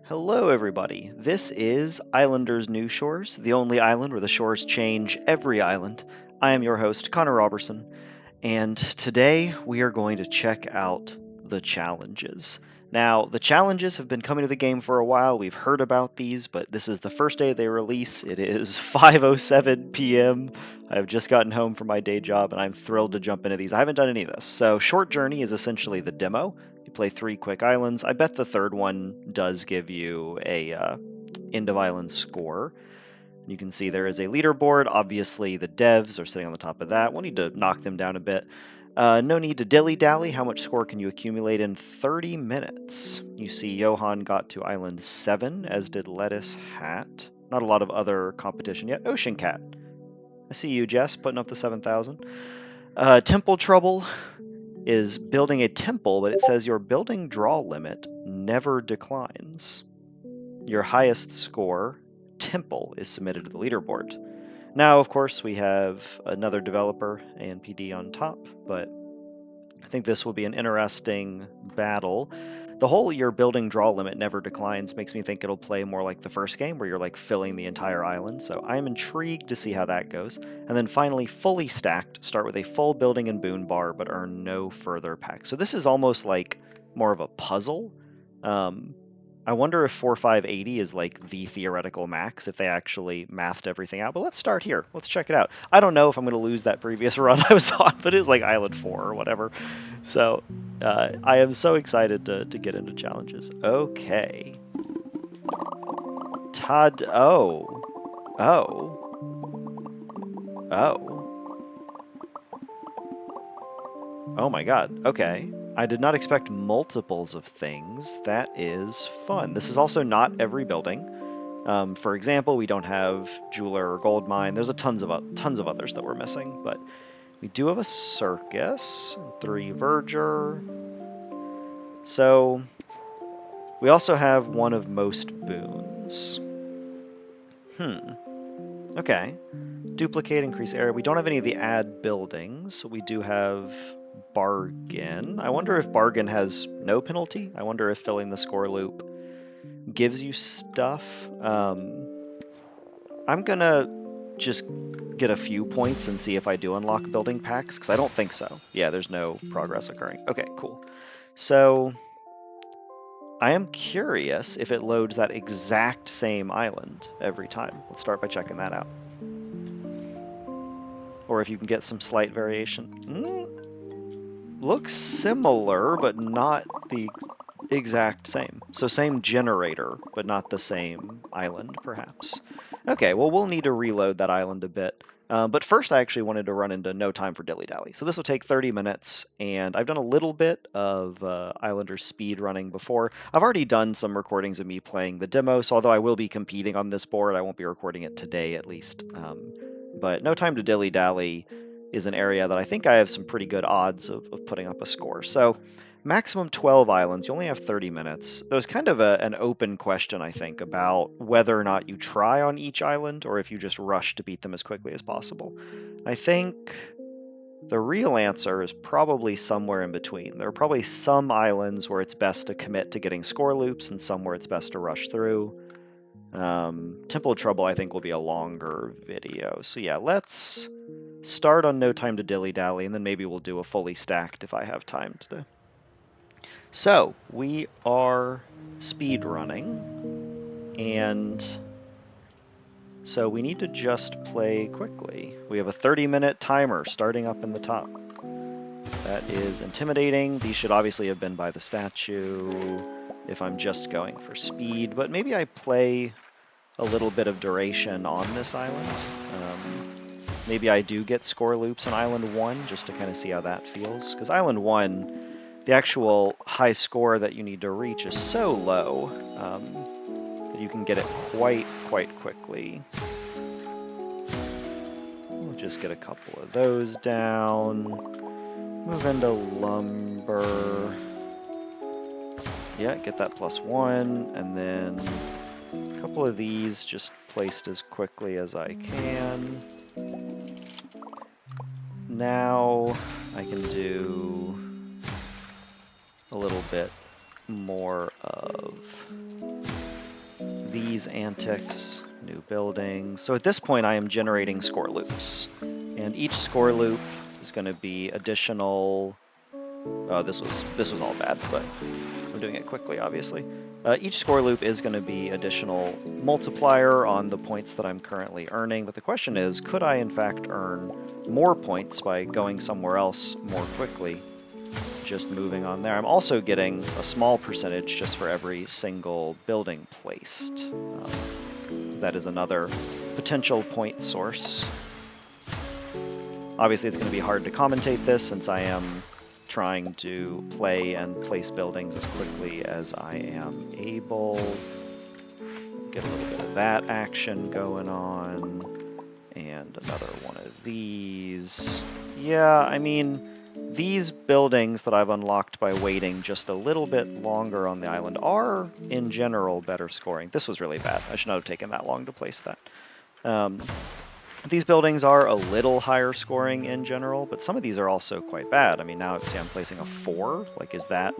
Hello, everybody. This is Islanders New Shores, the only island where the shores change every island. I am your host, Connor Robertson, and today we are going to check out the challenges. Now, the challenges have been coming to the game for a while. We've heard about these, but this is the first day they release. It is 5:07 p.m. I have just gotten home from my day job, and I'm thrilled to jump into these. I haven't done any of this. So, Short Journey is essentially the demo. You play 3 quick islands. I bet the third one does give you a end of island score. You can see there is a leaderboard. Obviously, the devs are sitting on the top of that. We'll need to knock them down a bit. No need to dilly-dally. How much score can you accumulate in 30 minutes? You see Johan got to Island 7, as did Lettuce Hat. Not a lot of other competition yet. Ocean Cat. I see you, Jess, putting up the 7,000. Temple Trouble is building a temple, but it says your building draw limit never declines. Your highest score, Temple, is submitted to the leaderboard. Now, of course, we have another developer, ANPD, on top, but I think this will be an interesting battle. The whole your building draw limit never declines makes me think it'll play more like the first game, where you're like filling the entire island, so I'm intrigued to see how that goes. And then finally, fully stacked, start with a full building and boon bar, but earn no further packs. So this is almost like more of a puzzle. I wonder if 4580 is like the theoretical max, if they actually mathed everything out. But let's start here. Let's check it out. I don't know if I'm going to lose that previous run I was on, but it was like Island 4 or whatever. So I am so excited to get into challenges. Okay. Todd. Oh. Oh. Oh. Oh my god. Okay. I did not expect multiples of things. That is fun. This is also not every building. For example, we don't have jeweler or gold mine. There's tons of others that we're missing, but we do have a circus, 3 verger. So we also have one of most boons. Okay. Duplicate, increase area. We don't have any of the add buildings. We do have bargain. I wonder if bargain has no penalty. I wonder if filling the score loop gives you stuff. I'm gonna just get a few points and see if I do unlock building packs, because I don't think so. Yeah, there's no progress occurring. Okay, cool. So I am curious if it loads that exact same island every time. Let's start by checking that out. Or if you can get some slight variation. Looks similar, but not the exact same. So same generator, but not the same island, perhaps. Okay, well, we'll need to reload that island a bit. But first, I actually wanted to run into No Time for Dilly Dally. So this will take 30 minutes, and I've done a little bit of Islanders speed running before. I've already done some recordings of me playing the demo, so although I will be competing on this board, I won't be recording it today at least. But No Time to Dilly Dally is an area that I think I have some pretty good odds of putting up a score. So maximum 12 islands, you only have 30 minutes. There's kind of an open question, I think, about whether or not you try on each island or if you just rush to beat them as quickly as possible. I think the real answer is probably somewhere in between. There are probably some islands where it's best to commit to getting score loops and some where it's best to rush through. Temple Trouble, I think, will be a longer video. So yeah, let's start on No Time to Dilly Dally, and then maybe we'll do a fully stacked if I have time today. So we are speed running, and so we need to just play quickly. We have a 30-minute timer starting up in the top. That is intimidating. These should obviously have been by the statue if I'm just going for speed, but maybe I play a little bit of duration on this island. Maybe I do get score loops on Island 1 just to kind of see how that feels, because Island 1, the actual high score that you need to reach is so low that you can get it quite quickly. We'll just get a couple of those down. Move into lumber. Yeah, get that +1, and then a couple of these just placed as quickly as I can. Now I can do a little bit more of these antics, new buildings. So at this point I am generating score loops, and each score loop is going to be additional. Oh, this was all bad, but I'm doing it quickly, obviously. Each score loop is going to be additional multiplier on the points that I'm currently earning, but the question is, could I in fact earn more points by going somewhere else more quickly, just moving on there? I'm also getting a small percentage just for every single building placed. That is another potential point source. Obviously, it's going to be hard to commentate this since I am trying to play and place buildings as quickly as I am able. Get a little bit of that action going on. And another one of these. Yeah, I mean, these buildings that I've unlocked by waiting just a little bit longer on the island are, in general, better scoring. This was really bad. I should not have taken that long to place that. These buildings are a little higher scoring in general, but some of these are also quite bad. I mean, now see I'm placing a 4. Like, is that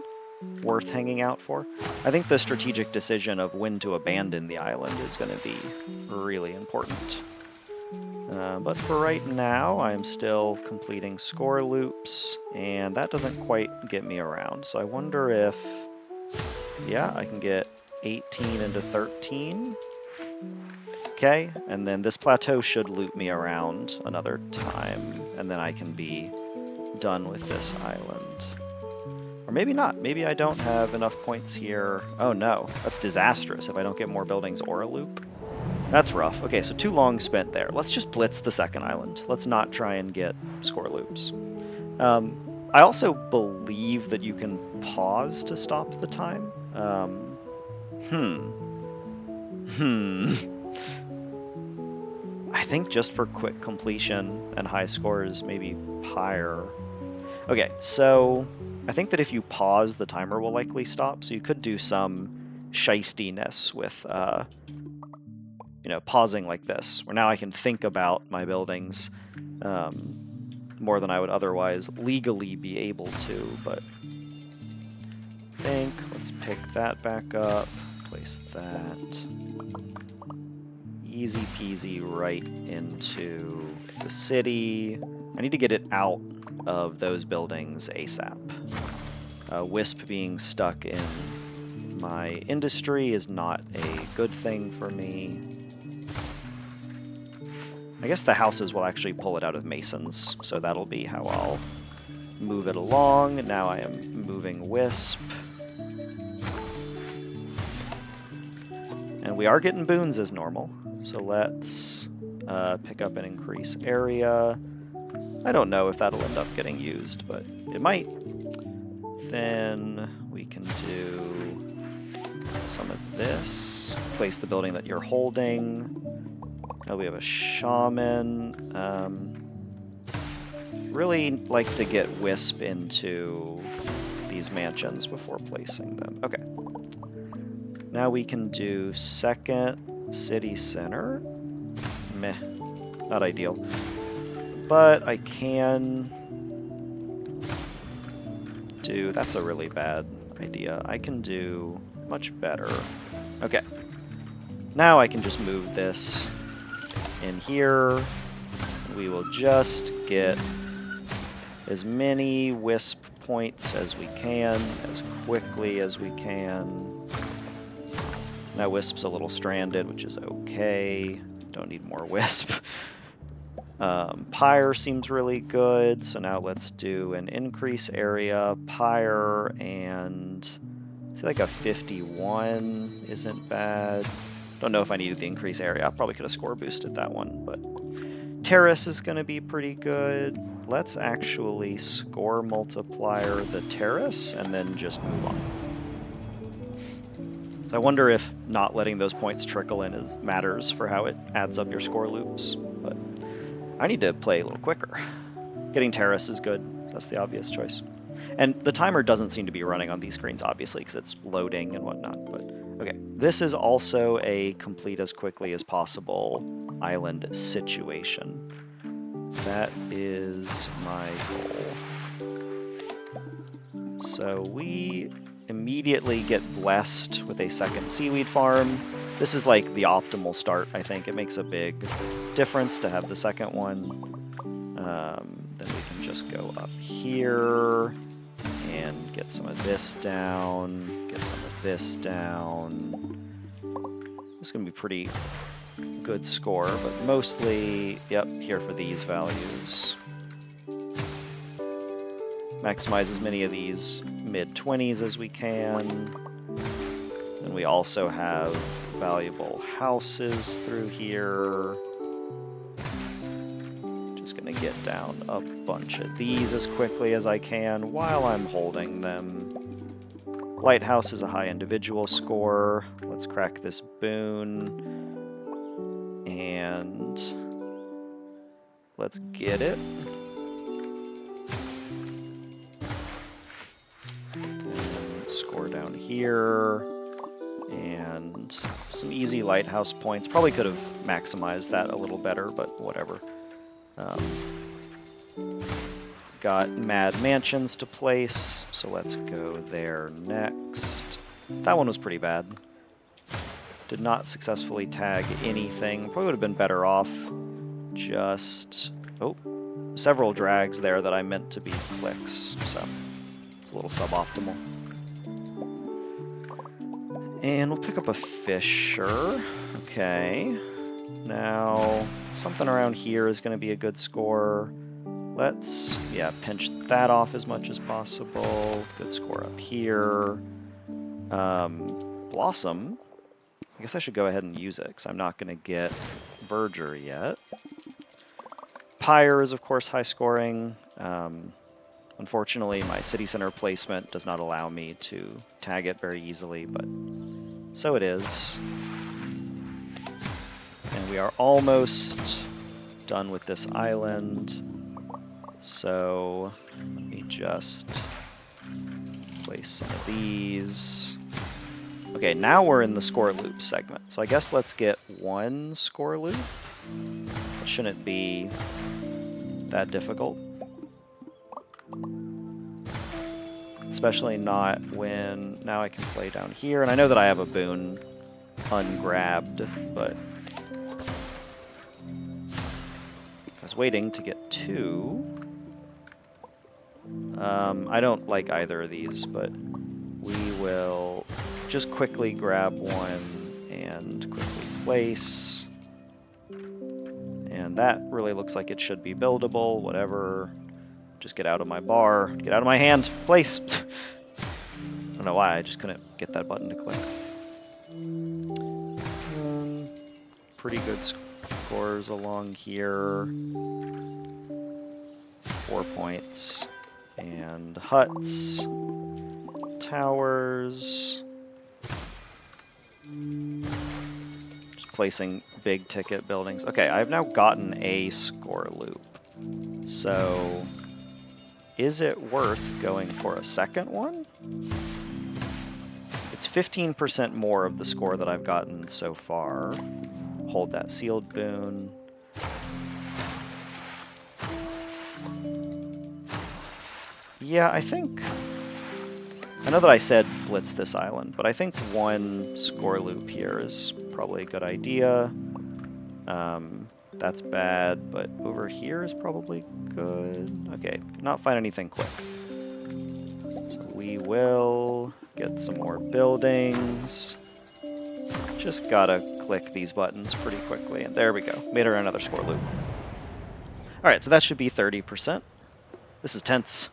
worth hanging out for? I think the strategic decision of when to abandon the island is going to be really important. But for right now, I'm still completing score loops, and that doesn't quite get me around. So I wonder if, yeah, I can get 18 into 13. Okay, and then this plateau should loop me around another time, and then I can be done with this island. Or maybe not. Maybe I don't have enough points here. Oh no, that's disastrous if I don't get more buildings or a loop. That's rough. Okay, so too long spent there. Let's just blitz the second island. Let's not try and get score loops. I also believe that you can pause to stop the time. I think just for quick completion and high scores, maybe higher. Okay, so I think that if you pause, the timer will likely stop. So you could do some shystiness with, pausing like this, where now I can think about my buildings more than I would otherwise legally be able to. But let's pick that back up, place that. Easy peasy right into the city. I need to get it out of those buildings ASAP. Wisp being stuck in my industry is not a good thing for me. I guess the houses will actually pull it out of masons, so that'll be how I'll move it along. Now I am moving Wisp. And we are getting boons as normal. So let's pick up and increase area. I don't know if that'll end up getting used, but it might. Then we can do some of this. Place the building that you're holding. Now we have a shaman. Really like to get Wisp into these mansions before placing them. Okay. Now we can do second city center. Meh, not ideal. But I can do, that's a really bad idea. I can do much better. Okay. Now I can just move this in here. We will just get as many Wisp points as we can, as quickly as we can. Now Wisp's a little stranded, which is okay. Don't need more Wisp. Pyre seems really good, so now let's do an increase area. Pyre and see, like a 51 isn't bad. Don't know if I needed the increase area. I probably could have score boosted that one, but Terrace is going to be pretty good. Let's actually score multiplier the Terrace and then just move on. So I wonder if not letting those points trickle in matters for how it adds up your score loops, but I need to play a little quicker. Getting Terrace is good. That's the obvious choice. And the timer doesn't seem to be running on these screens, obviously, because it's loading and whatnot. But okay, this is also a complete as quickly as possible island situation. That is my goal. So we immediately get blessed with a second seaweed farm. This is like the optimal start, I think. It makes a big difference to have the second one. Then we can just go up here and get some of this down, get some of this down. This is going to be pretty good score, but mostly, yep, here for these values. Maximize as many of these mid-20s as we can. And we also have valuable houses through here. Just gonna get down a bunch of these as quickly as I can while I'm holding them. Lighthouse is a high individual score. Let's crack this boon. And let's get it. Score down here. And some easy lighthouse points. Probably could have maximized that a little better, but whatever. Got Mad Mansions to place, so let's go there next. That one was pretty bad. Did not successfully tag anything. Probably would have been better off just... Oh, several drags there that I meant to be clicks, so it's a little suboptimal. And we'll pick up a fisher. Okay. Now, something around here is going to be a good score. Let's, yeah, pinch that off as much as possible. Good score up here. Blossom. I guess I should go ahead and use it, because I'm not going to get Verger yet. Pyre is, of course, high scoring. Unfortunately, my city center placement does not allow me to tag it very easily, but so it is. And we are almost done with this island. So let me just place some of these. Okay, now we're in the score loop segment. So I guess let's get one score loop. It shouldn't be that difficult. Especially not when now I can play down here. And I know that I have a boon ungrabbed, but I was waiting to get two. I don't like either of these, but we will just quickly grab one and quickly place. And that really looks like it should be buildable, whatever. Just get out of my bar, get out of my hand, place! I don't know why, I just couldn't get that button to click. Pretty good scores along here. 4 points. And huts, towers, just placing big ticket buildings. Okay, I've now gotten a score loop. So, is it worth going for a second one? It's 15% more of the score that I've gotten so far. Hold that sealed boon. Yeah, I think... I know that I said blitz this island, but I think one score loop here is probably a good idea. That's bad, but over here is probably good. Okay, not find anything quick. So we will get some more buildings. Just gotta click these buttons pretty quickly, and there we go. Made her another score loop. Alright, so that should be 30%. This is tense.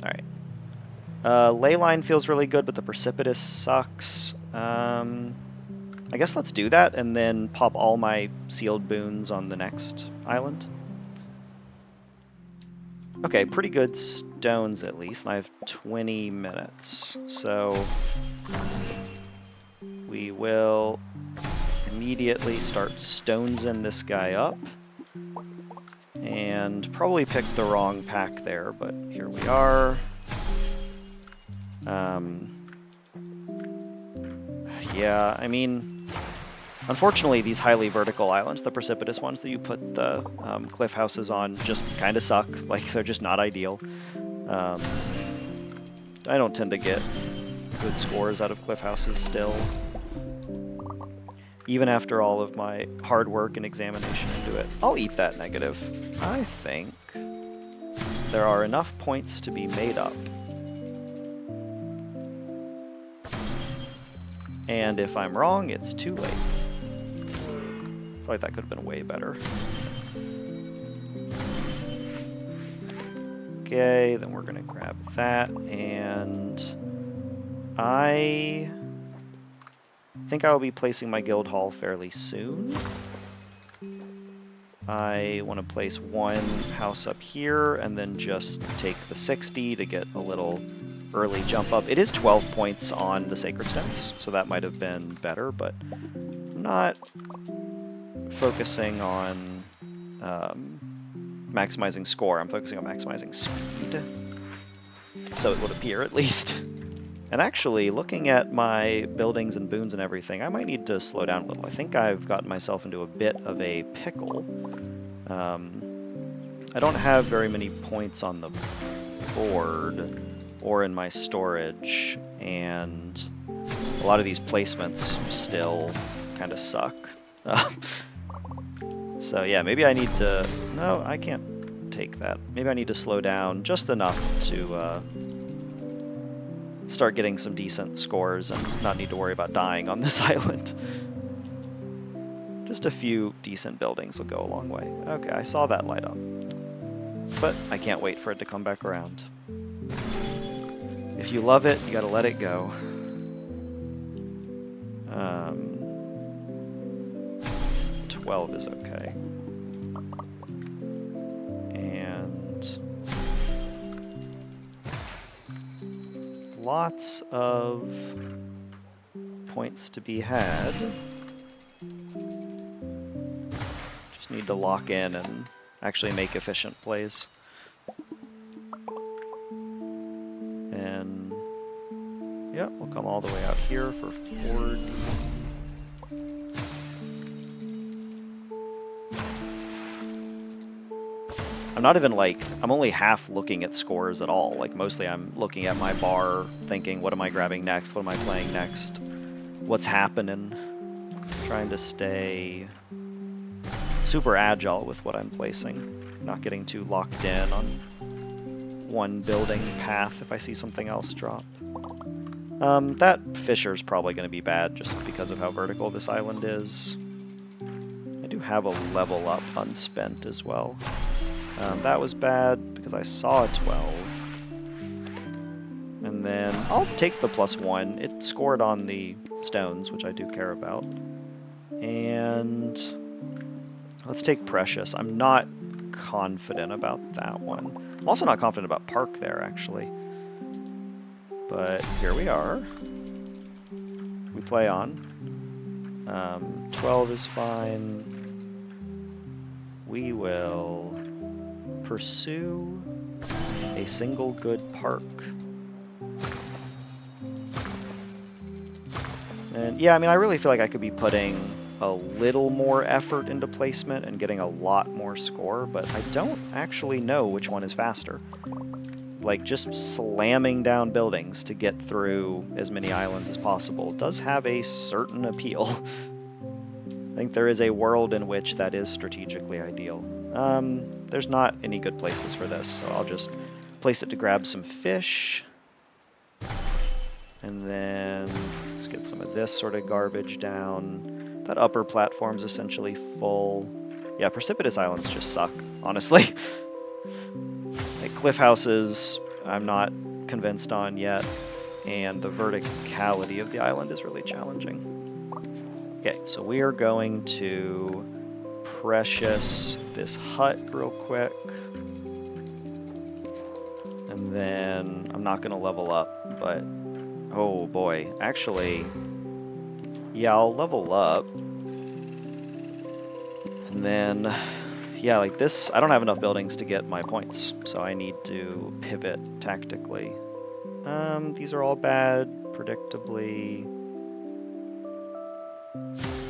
Alright. Leyline feels really good, but the Precipitous sucks. I guess let's do that, and then pop all my sealed boons on the next island. Okay, pretty good stones at least, and I have 20 minutes. So we will immediately start stonesing this guy up. And probably picked the wrong pack there, but here we are. Yeah, I mean, unfortunately these highly vertical islands, the precipitous ones that you put the cliff houses on, just kind of suck. Like, they're just not ideal. I don't tend to get good scores out of cliff houses still. Even after all of my hard work and examination into it. I'll eat that negative. I think there are enough points to be made up. And if I'm wrong, it's too late. I feel like that could have been way better. Okay, then we're gonna grab that, and I think I will be placing my guild hall fairly soon. I want to place one house up here, and then just take the 60 to get a little early jump up. It is 12 points on the Sacred Stones, so that might have been better, but I'm not focusing on maximizing score. I'm focusing on maximizing speed, so it would appear at least. And actually, looking at my buildings and boons and everything, I might need to slow down a little. I think I've gotten myself into a bit of a pickle. I don't have very many points on the board or in my storage, and a lot of these placements still kind of suck. So yeah, maybe I need to... No, I can't take that. Maybe I need to slow down just enough to start getting some decent scores and not need to worry about dying on this island. Just a few decent buildings will go a long way. Okay, I saw that light up. But I can't wait for it to come back around. If you love it, you gotta let it go. 12 is okay. And lots of points to be had. Just need to lock in and actually make efficient plays. And yeah, we'll come all the way out here for 40. I'm not even like, I'm only half looking at scores at all. Like mostly I'm looking at my bar thinking, what am I grabbing next? What am I playing next? What's happening? Trying to stay super agile with what I'm placing. Not getting too locked in on one building path if I see something else drop. That fissure's probably going to be bad just because of how vertical this island is. I do have a level up unspent as well. That was bad because I saw a 12. And then I'll take the +1. It scored on the stones, which I do care about. And let's take Precious. I'm not confident about that one. I'm also not confident about Park there, actually. But here we are. We play on. 12 is fine. We will pursue a single good park. And yeah, I mean, I really feel like I could be putting a little more effort into placement and getting a lot more score, but I don't actually know which one is faster. Like, just slamming down buildings to get through as many islands as possible does have a certain appeal. I think there is a world in which that is strategically ideal. There's not any good places for this, so I'll just place it to grab some fish. And then let's get some of this sort of garbage down. That upper platform's essentially full. Yeah, precipitous islands just suck, honestly. Like cliff houses, I'm not convinced on yet, and the verticality of the island is really challenging. Okay, so we are going to Precious this hut real quick. And then I'm not going to level up, but oh boy, actually, yeah, I'll level up. And then, yeah, like this, I don't have enough buildings to get my points, so I need to pivot tactically. These are all bad, predictably.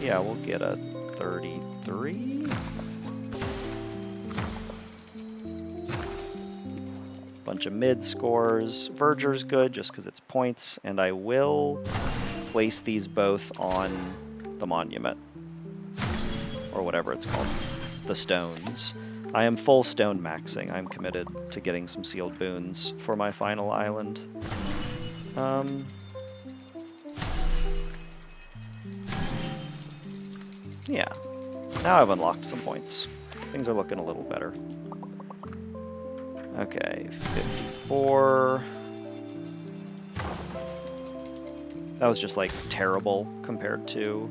Yeah, we'll get a 33. bunch of mid scores. Verger's good just because it's points, and I will place these both on the monument, or whatever it's called, the stones. I am full stone maxing. I'm committed to getting some sealed boons for my final island. Yeah, now I've unlocked some points. Things are looking a little better. Okay, 54. That was just like terrible compared to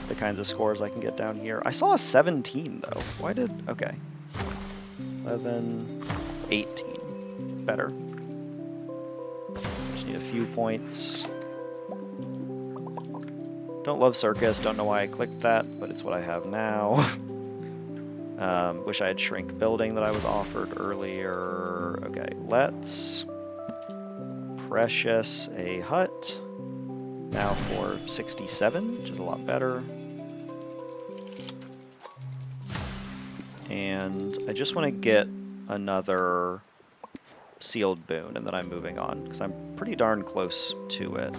the kinds of scores I can get down here. I saw a 17 though. Why did, okay. 11, 18, better. Just need a few points. Don't love Circus, don't know why I clicked that, but it's what I have now. Wish I had Shrink Building that I was offered earlier. Okay, let's Precious a hut. Now for 67, which is a lot better. And I just want to get another sealed boon, and then I'm moving on, because I'm pretty darn close to it.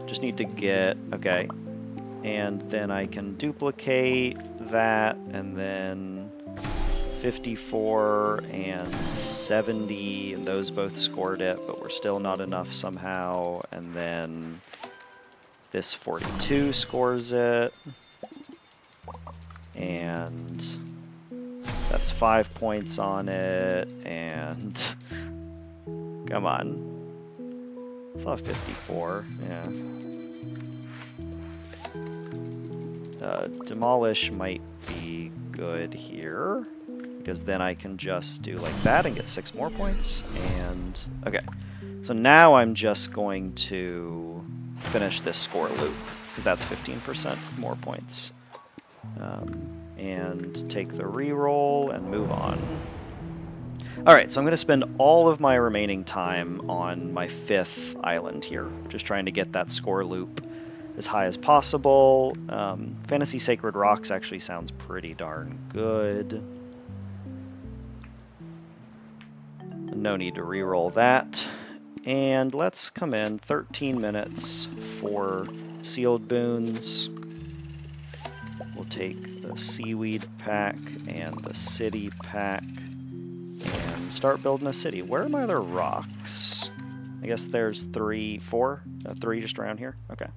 Just need to get, okay, and then I can duplicate that, and then 54 and 70, and those both scored it, but we're still not enough somehow, and then this 42 scores it, and that's 5 points on it, and come on. I saw 54, yeah. Demolish might be good here, because then I can just do like that and get 6 more points, and okay. So now I'm just going to finish this score loop, because that's 15% more points. And take the reroll and move on. Alright, so I'm going to spend all of my remaining time on my 5th island here, just trying to get that score loop as high as possible. Fantasy Sacred Rocks actually sounds pretty darn good. No need to reroll that. And let's come in 13 minutes for sealed boons. We'll take the seaweed pack and the city pack and start building a city. Where are my other rocks? I guess there's 3 just around here. Okay.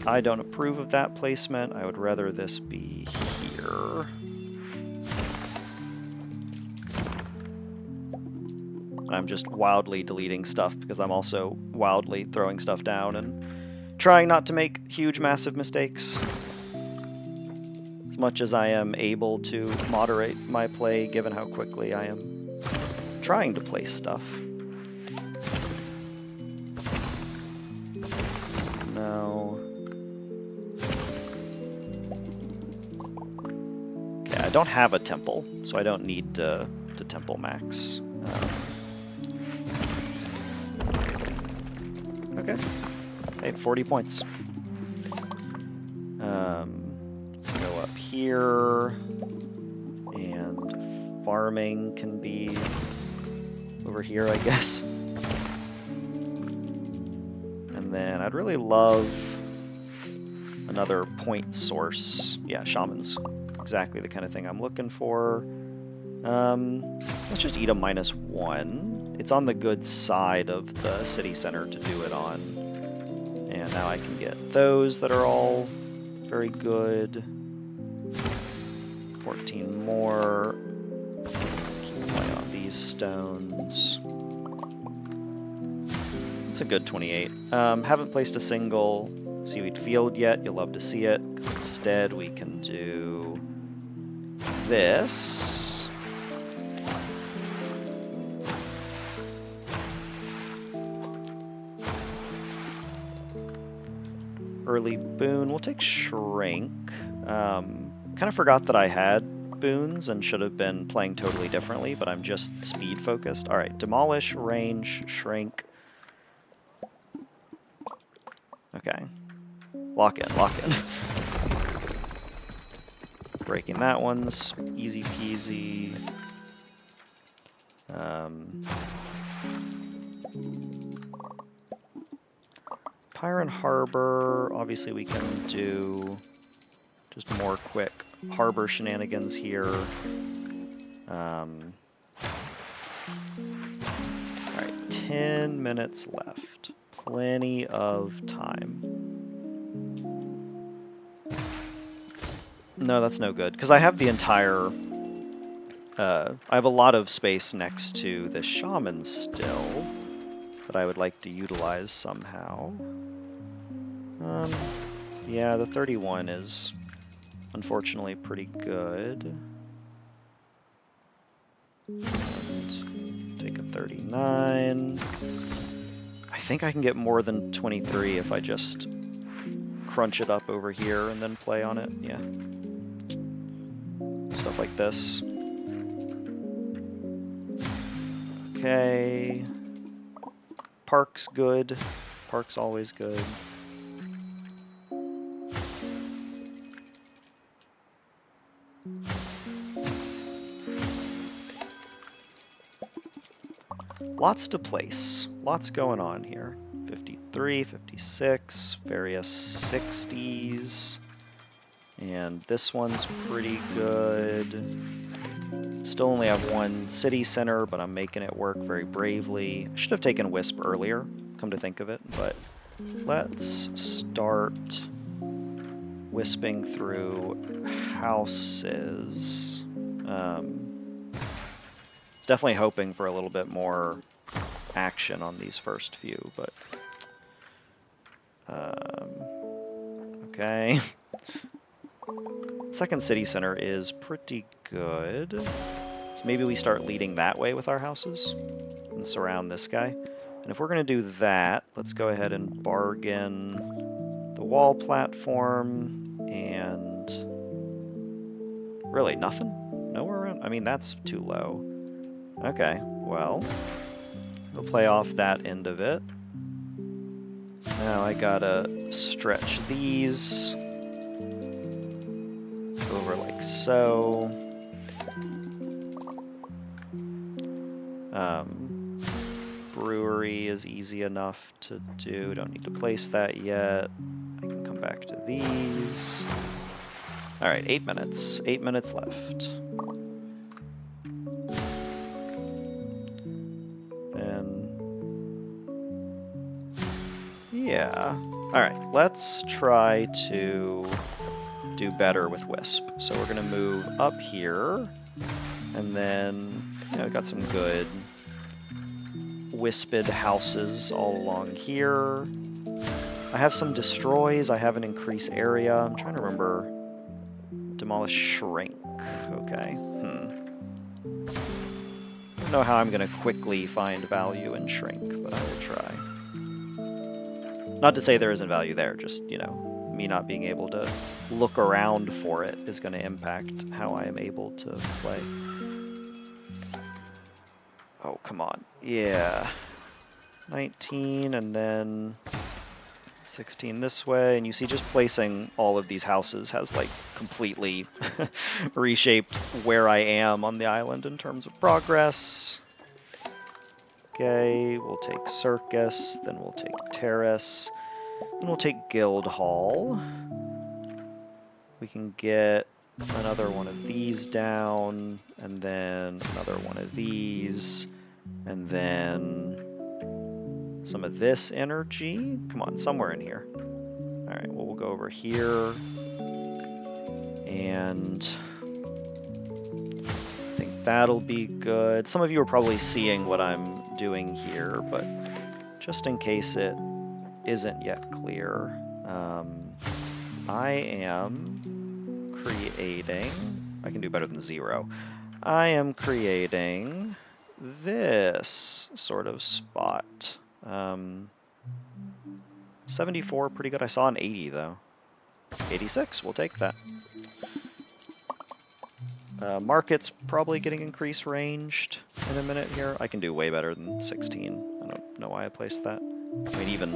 I don't approve of that placement. I would rather this be here. I'm just wildly deleting stuff because I'm also wildly throwing stuff down and trying not to make huge, massive mistakes. As much as I am able to moderate my play, given how quickly I am trying to place stuff. No. Okay, I don't have a temple, so I don't need to temple max. Okay. Hey, 40 points. Go up here, and farming can be over here, I guess. And then I'd really love another point source. Yeah, shamans. Exactly the kind of thing I'm looking for. Let's just eat a -1. It's on the good side of the city center to do it on. And now I can get those that are all very good. 14 more. Keep an eye on these stones. It's a good 28. Haven't placed a single seaweed field yet. You'll love to see it. Instead, we can do this. Early boon. We'll take Shrink. Kind of forgot that I had boons and should have been playing totally differently, but I'm just speed focused. All right, Demolish, Range, Shrink. Okay. Lock in, lock in. Breaking that one's easy peasy. Pyron Harbor, obviously we can do just more quick harbor shenanigans here. Alright, 10 minutes left. Plenty of time. No, that's no good, because I have the entire... I have a lot of space next to the shaman still that I would like to utilize somehow. Yeah, the 31 is unfortunately pretty good. And take a 39. I think I can get more than 23 if I just crunch it up over here and then play on it. Yeah. Stuff like this. Okay. Park's good. Park's always good. Lots to place. Lots going on here. 53, 56, various 60s. And this one's pretty good. Still only have one city center, but I'm making it work very bravely. I should have taken Wisp earlier, come to think of it, but let's start wisping through houses. Definitely hoping for a little bit more action on these first few, but... okay. Second city center is pretty good. So maybe we start leading that way with our houses and surround this guy. And if we're going to do that, let's go ahead and bargain the wall platform and... really, nothing? Nowhere around? I mean, that's too low. Okay, well, we'll play off that end of it. Now I gotta stretch these over like so. Brewery is easy enough to do. Don't need to place that yet. I can come back to these. All right, 8 minutes. 8 minutes left. Yeah. Alright, let's try to do better with Wisp. So we're going to move up here, and then, you know, we've got some good wisped houses all along here. I have some destroys, I have an increase area. I'm trying to remember. Demolish Shrink. Okay. I don't know how I'm going to quickly find value in Shrink, but I will try. Not to say there isn't value there, just, you know, me not being able to look around for it is going to impact how I am able to play. Oh, come on. Yeah. 19 and then 16 this way, and you see just placing all of these houses has like completely reshaped where I am on the island in terms of progress. Okay, we'll take Circus, then we'll take Terrace, then we'll take Guildhall. We can get another one of these down, and then another one of these, and then some of this energy. Come on, somewhere in here. All right, well, we'll go over here, and I think that'll be good. Some of you are probably seeing what I'm doing here, but just in case it isn't yet clear, I am creating... I can do better than 0. I am creating this sort of spot. 74, pretty good. I saw an 80, though. 86, we'll take that. Market's probably getting increase ranged in a minute here. I can do way better than 16. I don't know why I placed that. I mean, even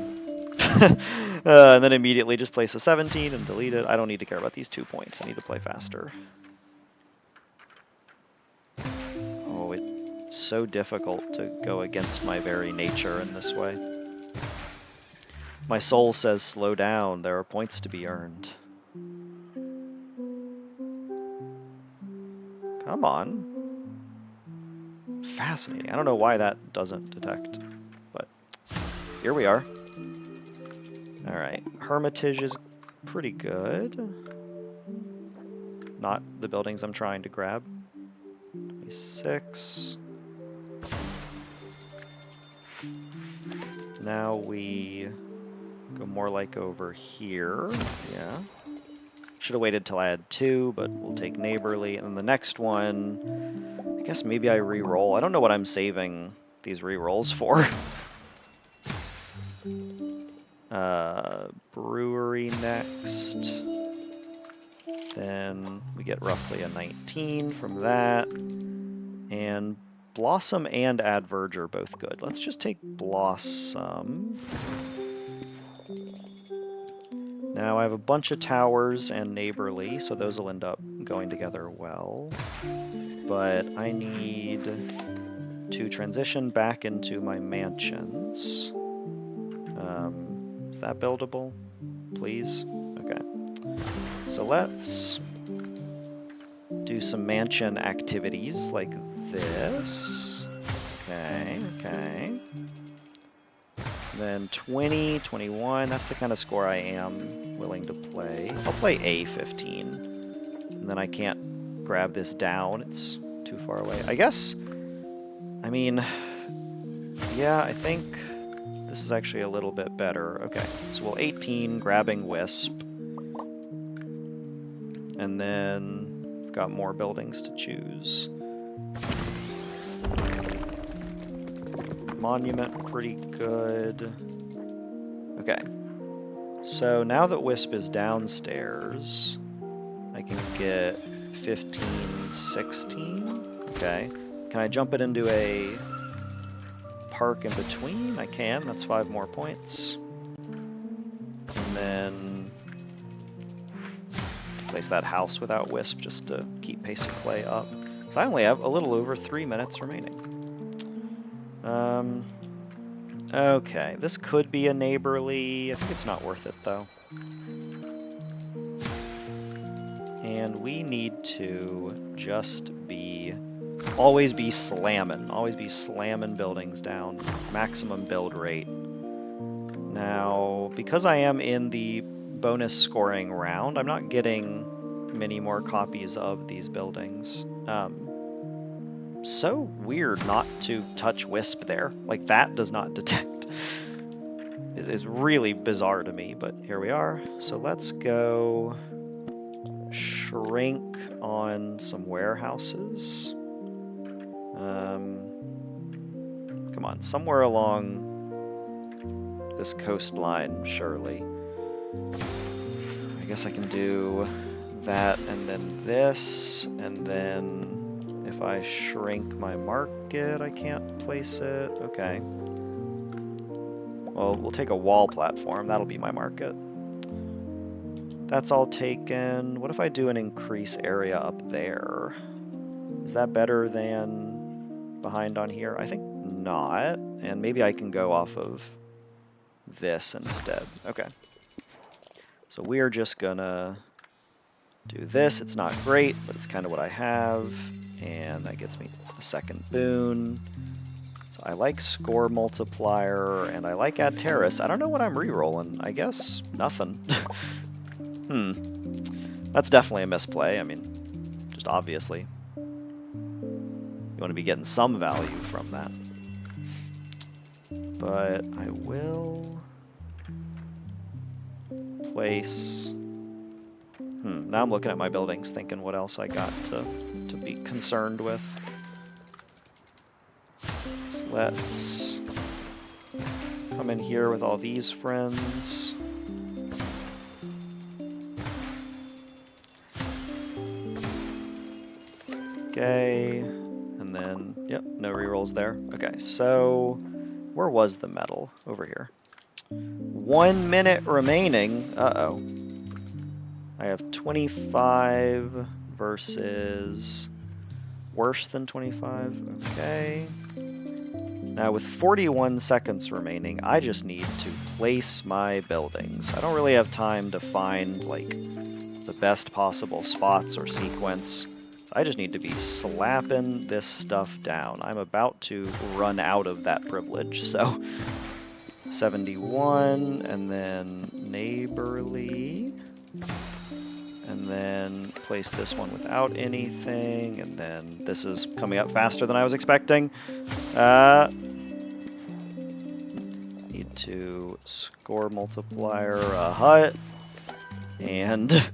And then immediately just place a 17 and delete it. I don't need to care about these 2 points. I need to play faster. Oh, it's so difficult to go against my very nature in this way. My soul says slow down. There are points to be earned. Come on. Fascinating. I don't know why that doesn't detect, but here we are. Alright, Hermitage is pretty good. Not the buildings I'm trying to grab. 26. Now we go more like over here. Yeah. Should have waited till I had 2, but we'll take neighborly. And then the next one, I guess maybe I re-roll. I don't know what I'm saving these re-rolls for. Brewery next. Then we get roughly a 19 from that. And Blossom and Adverge are both good. Let's just take Blossom. Now I have a bunch of towers and neighborly, so those will end up going together well. But I need to transition back into my mansions. Is that buildable? Please? Okay. So let's do some mansion activities like this. Okay, okay. Then 20, 21, that's the kind of score I am willing to play. I'll play A15. And then I can't grab this down, it's too far away. I guess, I mean, yeah, I think this is actually a little bit better. Okay, so we'll 18, grabbing Wisp. And then we've got more buildings to choose. Monument, pretty good. Okay. So now that Wisp is downstairs, I can get 15, 16. Okay. Can I jump it into a park in between? I can. That's 5 more points. And then place that house without Wisp just to keep pace of play up. So I only have a little over 3 minutes remaining. Okay, this could be a neighborly. I think it's not worth it though. And we need to just always be slamming buildings down, maximum build rate. Now, because I am in the bonus scoring round, I'm not getting many more copies of these buildings. So weird not to touch Wisp there. Like, that does not detect. It's really bizarre to me, but here we are. So let's go shrink on some warehouses. Come on, somewhere along this coastline, surely. I guess I can do that and then this, and then if I shrink my market, I can't place it. Okay. Well, we'll take a wall platform. That'll be my market. That's all taken. What if I do an increase area up there? Is that better than behind on here? I think not. And maybe I can go off of this instead. Okay. So we are just gonna do this. It's not great, but it's kind of what I have. And that gets me a second boon. So I like score multiplier, and I like add terrace. I don't know what I'm re-rolling. I guess nothing. That's definitely a misplay. I mean, just obviously. You want to be getting some value from that. But I will place... Now I'm looking at my buildings thinking what else I got to be concerned with. So let's come in here with all these friends. Okay, and then, yep, no rerolls there. Okay, so where was the metal? Over here. 1 minute remaining. Uh-oh. I have 25 versus worse than 25. Okay. Now with 41 seconds remaining, I just need to place my buildings. I don't really have time to find, like, the best possible spots or sequence. I just need to be slapping this stuff down. I'm about to run out of that privilege, so 71, and then neighborly, and then place this one without anything, and then this is coming up faster than I was expecting. Need to score multiplier a hut, and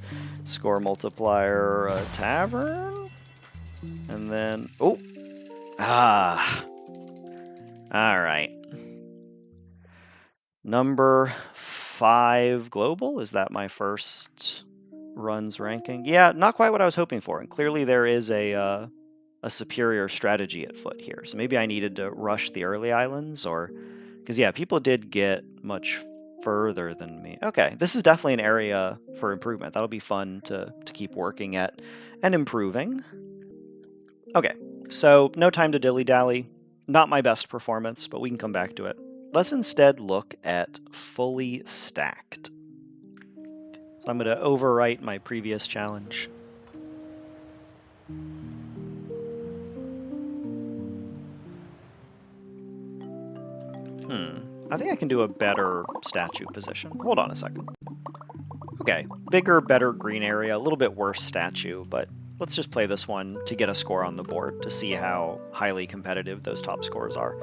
score multiplier a tavern, and then, oh, all right. Number 5 global, is that my first runs ranking? Yeah, not quite what I was hoping for, and clearly there is a superior strategy at foot here. So maybe I needed to rush the early islands, or because yeah, people did get much further than me. Okay, this is definitely an area for improvement. That'll be fun to keep working at and improving. Okay, so no time to dilly-dally. Not my best performance, but we can come back to it. Let's instead look at fully stacked. So I'm going to overwrite my previous challenge. I think I can do a better statue position. Hold on a second. Okay, bigger, better green area, a little bit worse statue, but let's just play this one to get a score on the board to see how highly competitive those top scores are.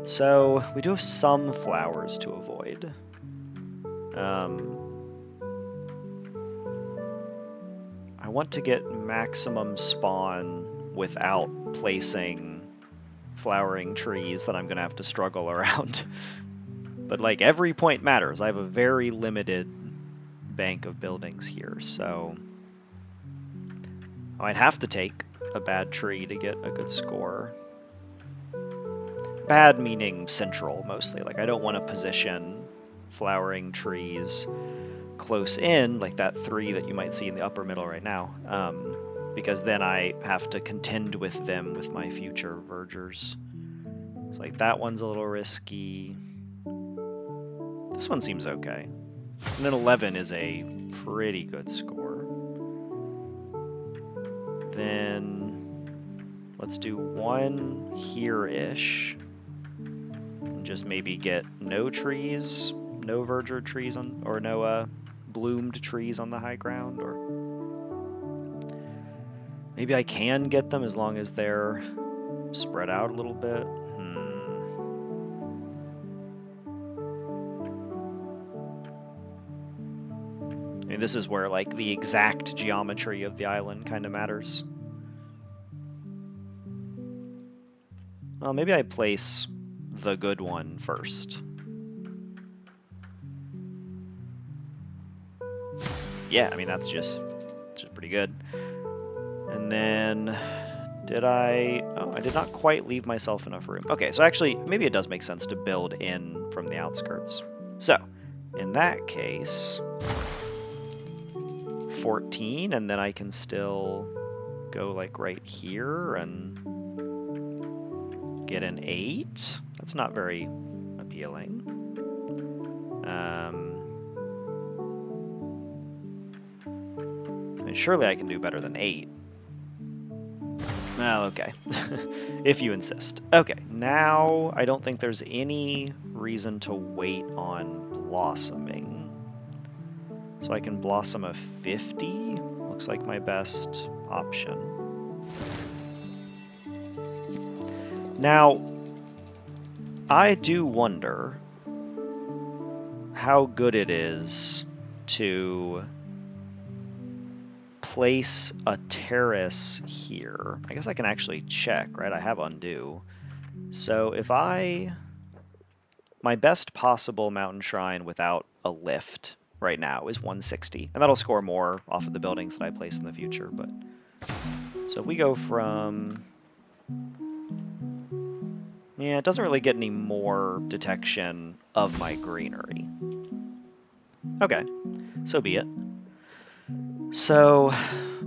So we do have some flowers to avoid. I want to get maximum spawn without placing flowering trees that I'm going to have to struggle around. But like every point matters. I have a very limited bank of buildings here, so I might have to take a bad tree to get a good score. Bad meaning central, mostly. Like, I don't want to position flowering trees close in, like that 3 that you might see in the upper middle right now, because then I have to contend with them with my future vergers. So like that one's a little risky. This one seems okay. And then 11 is a pretty good score. Then let's do 1 here-ish. And just maybe get no trees, no verdure trees on, or no bloomed trees on the high ground, or maybe I can get them as long as they're spread out a little bit. I mean, this is where like the exact geometry of the island kind of matters. Well, maybe I place the good one first. Yeah, I mean, that's just pretty good. And then did I... Oh, I did not quite leave myself enough room. Okay, so actually, maybe it does make sense to build in from the outskirts. So, in that case, 14, and then I can still go like right here and get an 8. That's not very appealing. I mean, surely I can do better than 8. Well, okay. If you insist. Okay, now I don't think there's any reason to wait on blossoming. So I can blossom a 50. Looks like my best option. Now, I do wonder how good it is to place a terrace here. I guess I can actually check, right? I have undo. So if my best possible mountain shrine without a lift right now is 160, and that'll score more off of the buildings that I place in the future. But so if we go from, yeah, it doesn't really get any more detection of my greenery. Okay, so be it. So,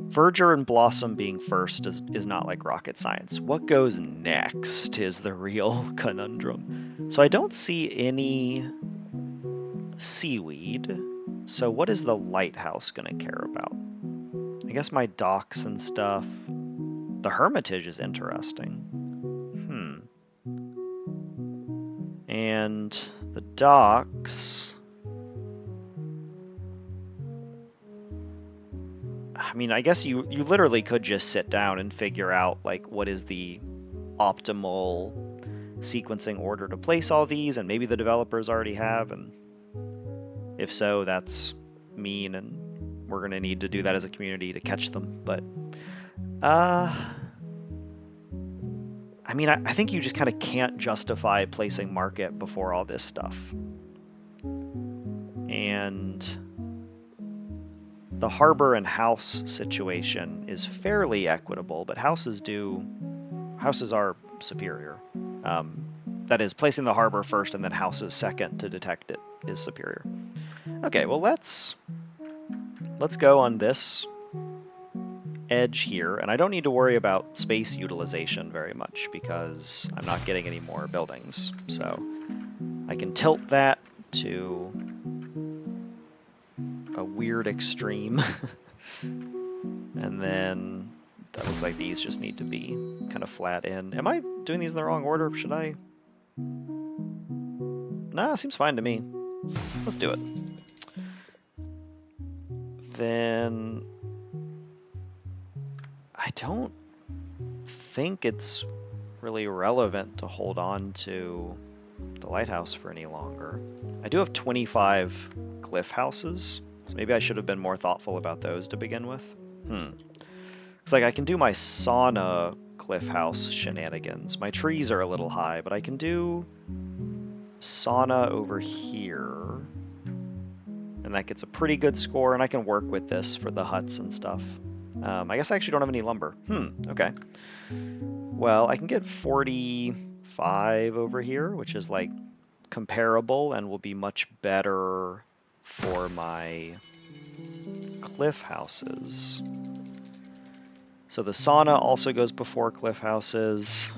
verdure and blossom being first is not like rocket science. What goes next is the real conundrum. So I don't see any seaweed. So what is the lighthouse going to care about? I guess my docks and stuff. The Hermitage is interesting. And the docks... I mean, I guess you literally could just sit down and figure out, like, what is the optimal sequencing order to place all these, and maybe the developers already have, and if so, that's mean, and we're going to need to do that as a community to catch them. But, I mean, I think you just kind of can't justify placing market before all this stuff. And the harbor and house situation is fairly equitable, but houses are superior. That is, placing the harbor first and then houses second to detect it is superior. Okay, well let's go on this edge here, and I don't need to worry about space utilization very much because I'm not getting any more buildings. So I can tilt that to a weird extreme. And then that looks like these just need to be kind of flat in. Am I doing these in the wrong order? Should I? Nah, seems fine to me. Let's do it. Then I don't think it's really relevant to hold on to the lighthouse for any longer. I do have 25 cliff houses, so maybe I should have been more thoughtful about those to begin with. It's like I can do my sauna cliff house shenanigans. My trees are a little high, but I can do sauna over here, and that gets a pretty good score, and I can work with this for the huts and stuff. I guess I actually don't have any lumber. Okay. Well, I can get 45 over here, which is like comparable and will be much better for my cliff houses. So the sauna also goes before cliff houses,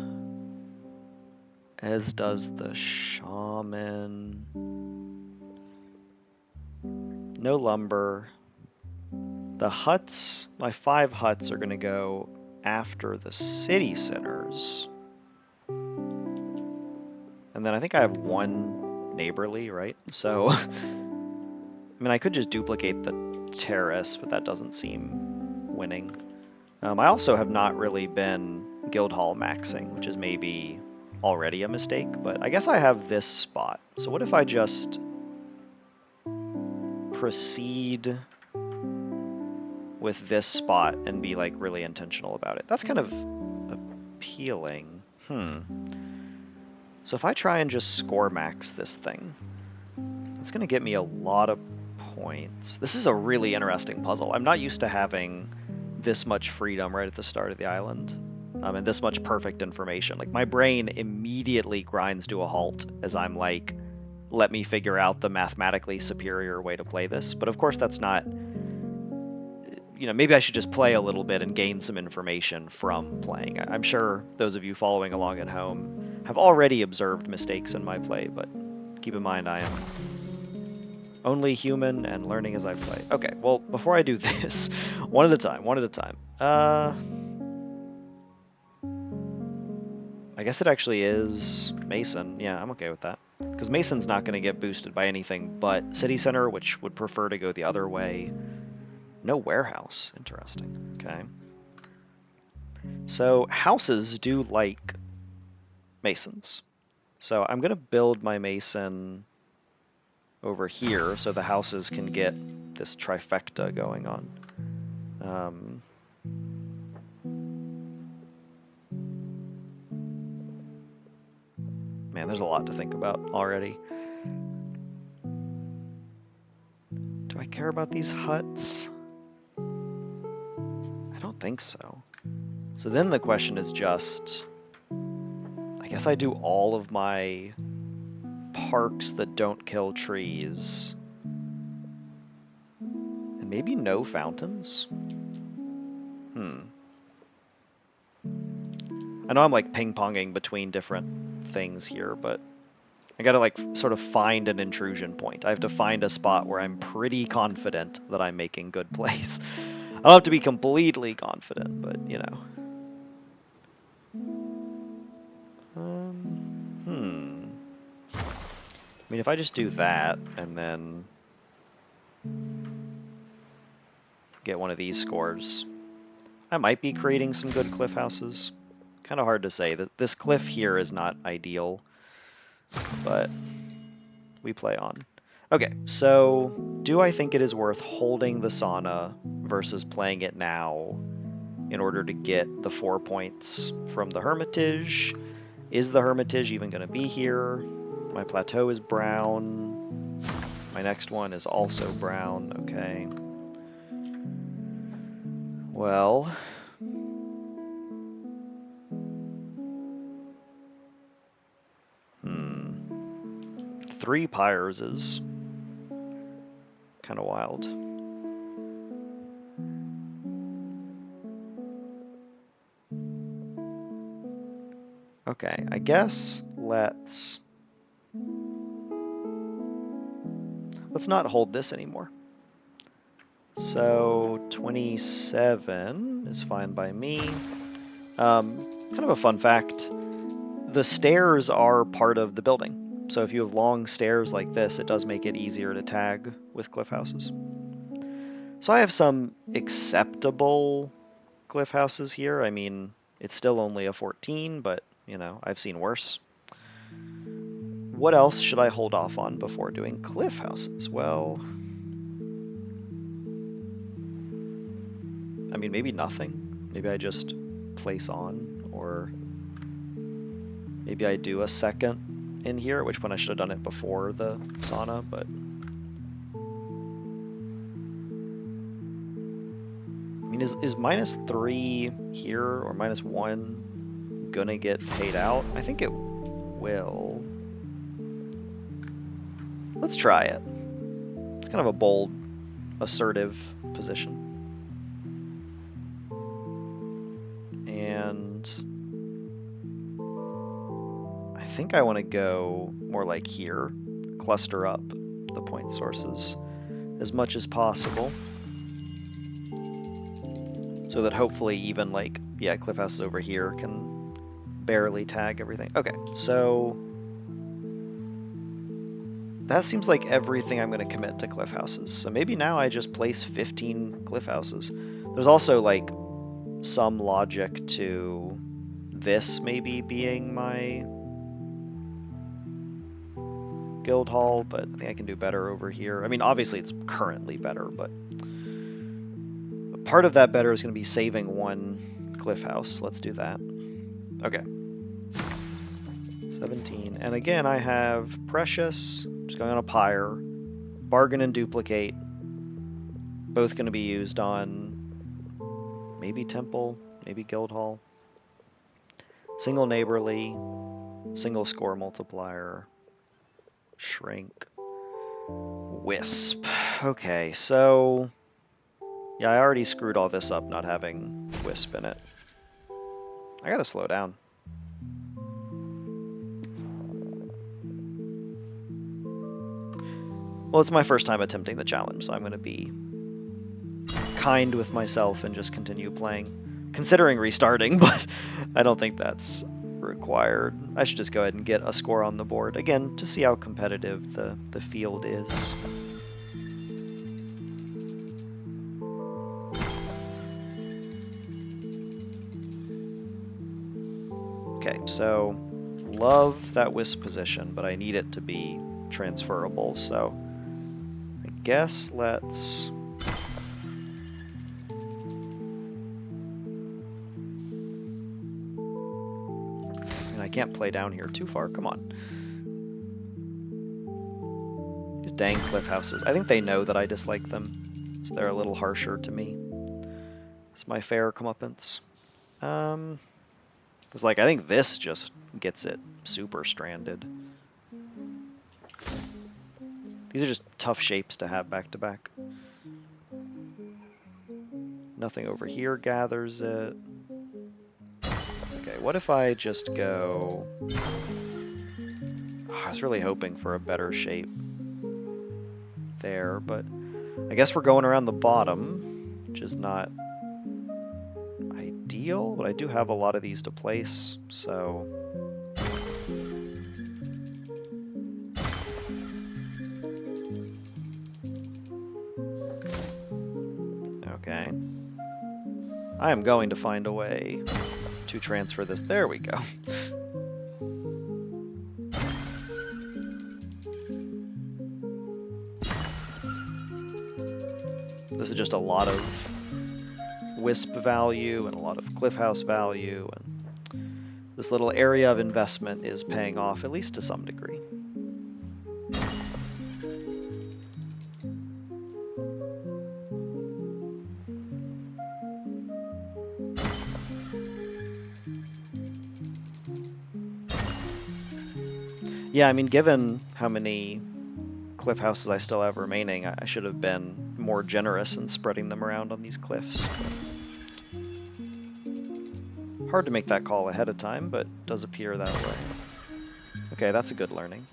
as does the shaman. No lumber. The huts, my 5 huts are going to go after the city centers. And then I think I have 1 neighborly, right? So, I mean, I could just duplicate the terrace, but that doesn't seem winning. I also have not really been Guildhall maxing, which is maybe already a mistake, but I guess I have this spot. So what if I just proceed with this spot and be like really intentional about it? That's kind of appealing. So if I try and just score max this thing, it's going to get me a lot of points. This is a really interesting puzzle. I'm not used to having this much freedom right at the start of the island, and this much perfect information. Like, my brain immediately grinds to a halt as I'm like, let me figure out the mathematically superior way to play this. But of course that's not, maybe I should just play a little bit and gain some information from playing. I'm sure those of you following along at home have already observed mistakes in my play, but keep in mind I am only human and learning as I play. Okay, well, before I do this, one at a time. I guess it actually is Mason. Yeah, I'm okay with that. Because Mason's not going to get boosted by anything but City Center, which would prefer to go the other way. No warehouse. Interesting. Okay. So houses do like Masons. So I'm going to build my Mason over here so the houses can get this trifecta going on. Man, there's a lot to think about already. Do I care about these huts? I don't think so. So then the question is just, I guess I do all of my parks that don't kill trees. And maybe no fountains? I know I'm like ping-ponging between different things here, but I gotta like sort of find an intrusion point. I have to find a spot where I'm pretty confident that I'm making good plays. I don't have to be completely confident, but you know. I mean, if I just do that and then get one of these scores, I might be creating some good cliff houses. Kind of hard to say. This cliff here is not ideal, but we play on. Okay, so do I think it is worth holding the sauna versus playing it now in order to get the 4 points from the Hermitage? Is the Hermitage even going to be here? My plateau is brown. My next one is also brown. Okay. Well, three pyres is kind of wild. Okay, I guess let's not hold this anymore. So 27 is fine by me. Kind of a fun fact, the stairs are part of the building. So if you have long stairs like this, it does make it easier to tag with cliff houses. So I have some acceptable cliff houses here. I mean, it's still only a 14, but, you know, I've seen worse. What else should I hold off on before doing cliff houses? Well, I mean, maybe nothing. Maybe I just place on, or maybe I do a second in here, at which point I should have done it before the sauna, but I mean, is -3 here or -1 gonna get paid out? I think it will. Let's try it. It's kind of a bold, assertive position. And I think I want to go more like here, cluster up the point sources as much as possible, so that hopefully even like, yeah, cliff houses over here can barely tag everything. Okay, so that seems like everything I'm going to commit to cliff houses. So maybe now I just place 15 cliff houses. There's also like some logic to this maybe being my guild hall, but I think I can do better over here. I mean, obviously it's currently better, but part of that better is going to be saving one cliff house. Let's do that. Okay. 17. And again, I have Precious, just going on a pyre, Bargain and Duplicate, both going to be used on maybe Temple, maybe Guild Hall. Single Neighborly, single score multiplier, Shrink, Wisp. Okay, so yeah, I already screwed all this up not having Wisp in it. I gotta slow down. Well, it's my first time attempting the challenge, so I'm gonna be kind with myself and just continue playing. Considering restarting, but I don't think that's required. I should just go ahead and get a score on the board, again, to see how competitive the field is. Okay, so love that Wisp position, but I need it to be transferable, so I guess let's... And I can't play down here too far, come on. These dang cliff houses. I think they know that I dislike them, so they're a little harsher to me. It's my fair comeuppance. It's like, I think this just gets it super stranded. These are just tough shapes to have back to back. Nothing over here gathers it. Okay, what if I just go... I was really hoping for a better shape there, but I guess we're going around the bottom, which is not ideal, but I do have a lot of these to place, so... Okay. I am going to find a way to transfer this. There we go. This is just a lot of wisp value and a lot of cliff house value, and this little area of investment is paying off, at least to some degree. Yeah, I mean, given how many cliff houses I still have remaining, I should have been more generous in spreading them around on these cliffs. Hard to make that call ahead of time, but does appear that way. Okay, that's a good learning.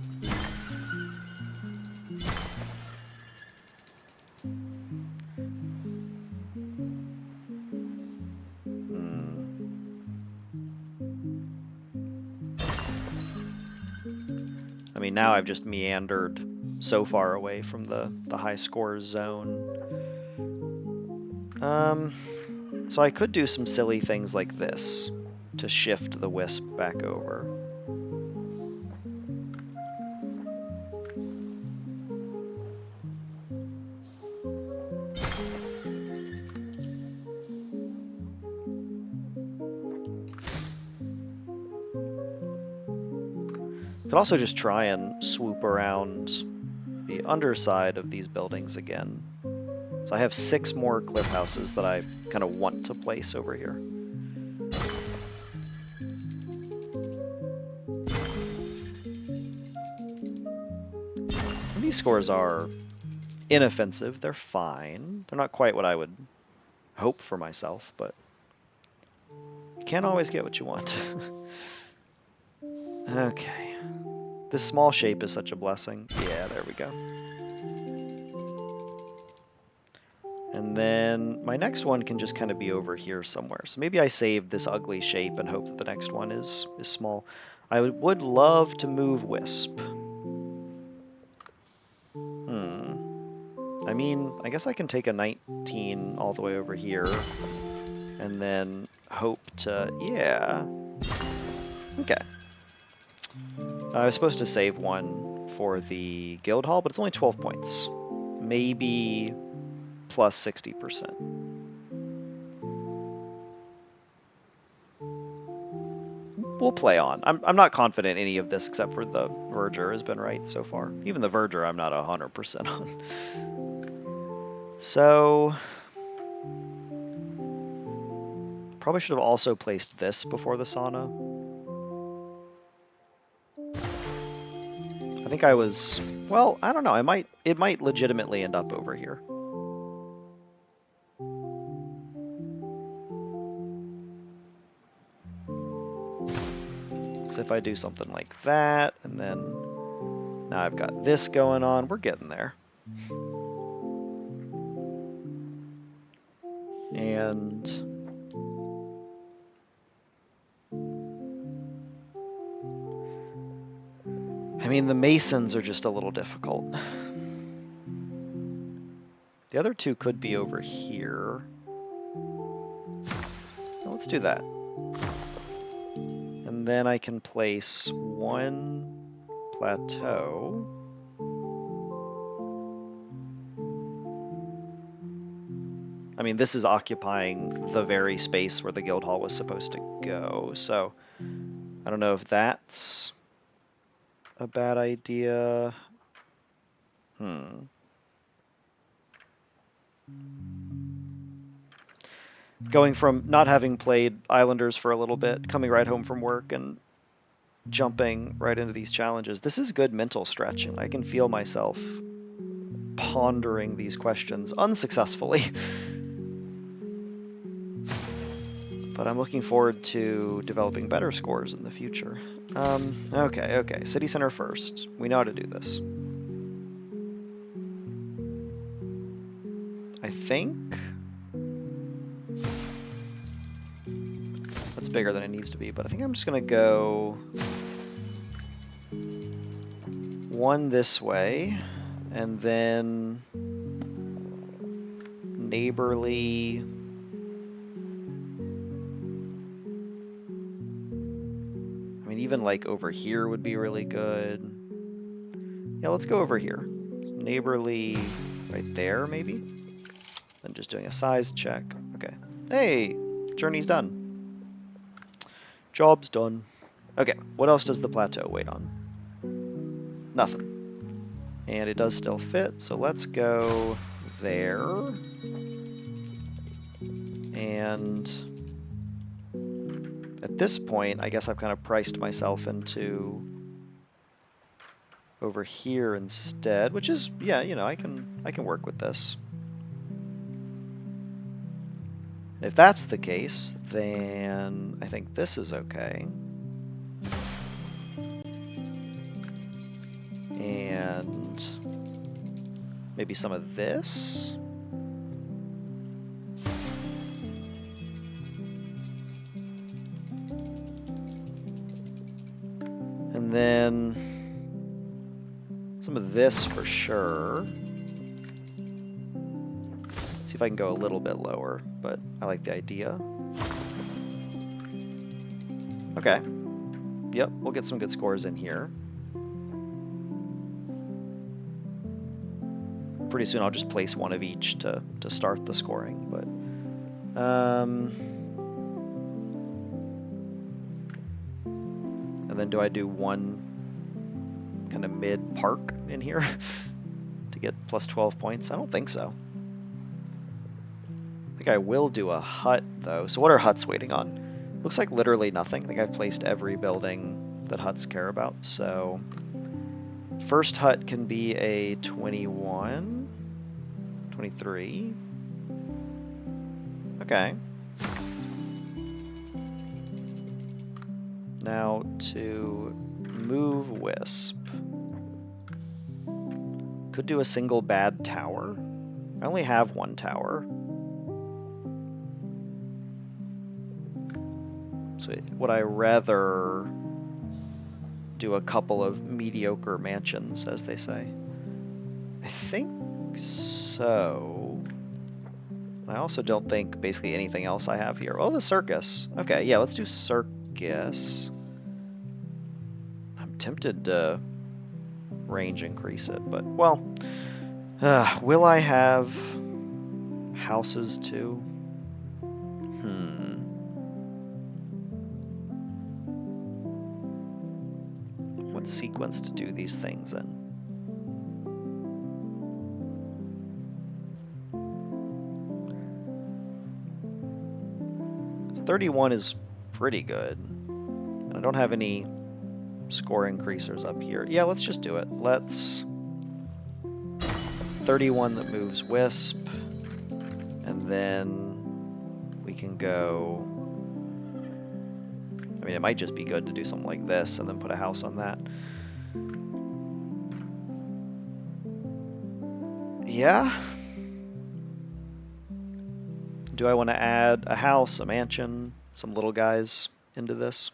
I mean, now I've just meandered so far away from the high scores zone. So I could do some silly things like this to shift the wisp back over. Could also just try and swoop around the underside of these buildings again. So I have 6 more cliff houses that I kind of want to place over here. These scores are inoffensive. They're fine. They're not quite what I would hope for myself, but you can't always get what you want. Okay. This small shape is such a blessing. Yeah, there we go. And then my next one can just kind of be over here somewhere. So maybe I save this ugly shape and hope that the next one is small. I would love to move Wisp. I mean, I guess I can take a 19 all the way over here and then hope to, yeah. Okay. I was supposed to save one for the guild hall, but it's only 12 points. Maybe plus 60%. We'll play on. I'm not confident any of this except for the Verger has been right so far. Even the Verger I'm not 100% on. So, probably should have also placed this before the sauna. I think I was, well, I don't know. It might legitimately end up over here. So if I do something like that, and then now I've got this going on, we're getting there. And I mean, the Masons are just a little difficult. The other two could be over here. So let's do that. And then I can place one plateau. I mean, this is occupying the very space where the guild hall was supposed to go, so I don't know if that's a bad idea. Going from not having played Islanders for a little bit, coming right home from work and jumping right into these challenges. This is good mental stretching. I can feel myself pondering these questions unsuccessfully. But I'm looking forward to developing better scores in the future. Okay. City center first. We know how to do this. I think that's bigger than it needs to be, but I think I'm just going to go one this way, and then neighborly. I mean, even like over here would be really good. Yeah, let's go over here. Neighborly right there, maybe? Then just doing a size check. Okay. Hey, journey's done. Job's done. Okay, what else does the plateau wait on? Nothing. And it does still fit, so let's go there. And at this point, I guess I've kind of priced myself into over here instead, which is, yeah, you know, I can work with this. If that's the case, then I think this is okay. And maybe some of this. And then some of this for sure. See if I can go a little bit lower, but I like the idea. Okay. Yep, we'll get some good scores in here. Pretty soon I'll just place one of each to start the scoring, but and then do I do one kind of mid park in here to get plus 12 points? I don't think so. I think I will do a hut though. So what are huts waiting on? Looks like literally nothing. I think I've placed every building that huts care about. So first hut can be a 21, 23. Okay. Now to move Wisp. Could do a single bad tower. I only have one tower. So would I rather do a couple of mediocre mansions, as they say? I think so. I also don't think basically anything else I have here. Oh, the circus. Okay, yeah, let's do circus. I'm tempted to range increase it, but, well, will I have houses too? What sequence to do these things in? 31 is pretty good. And I don't have any score increasers up here. Yeah, let's just do it. Let's 31 that moves Wisp, and then we can go. I mean, it might just be good to do something like this and then put a house on that. Yeah. Do I want to add a house, a mansion, some little guys into this?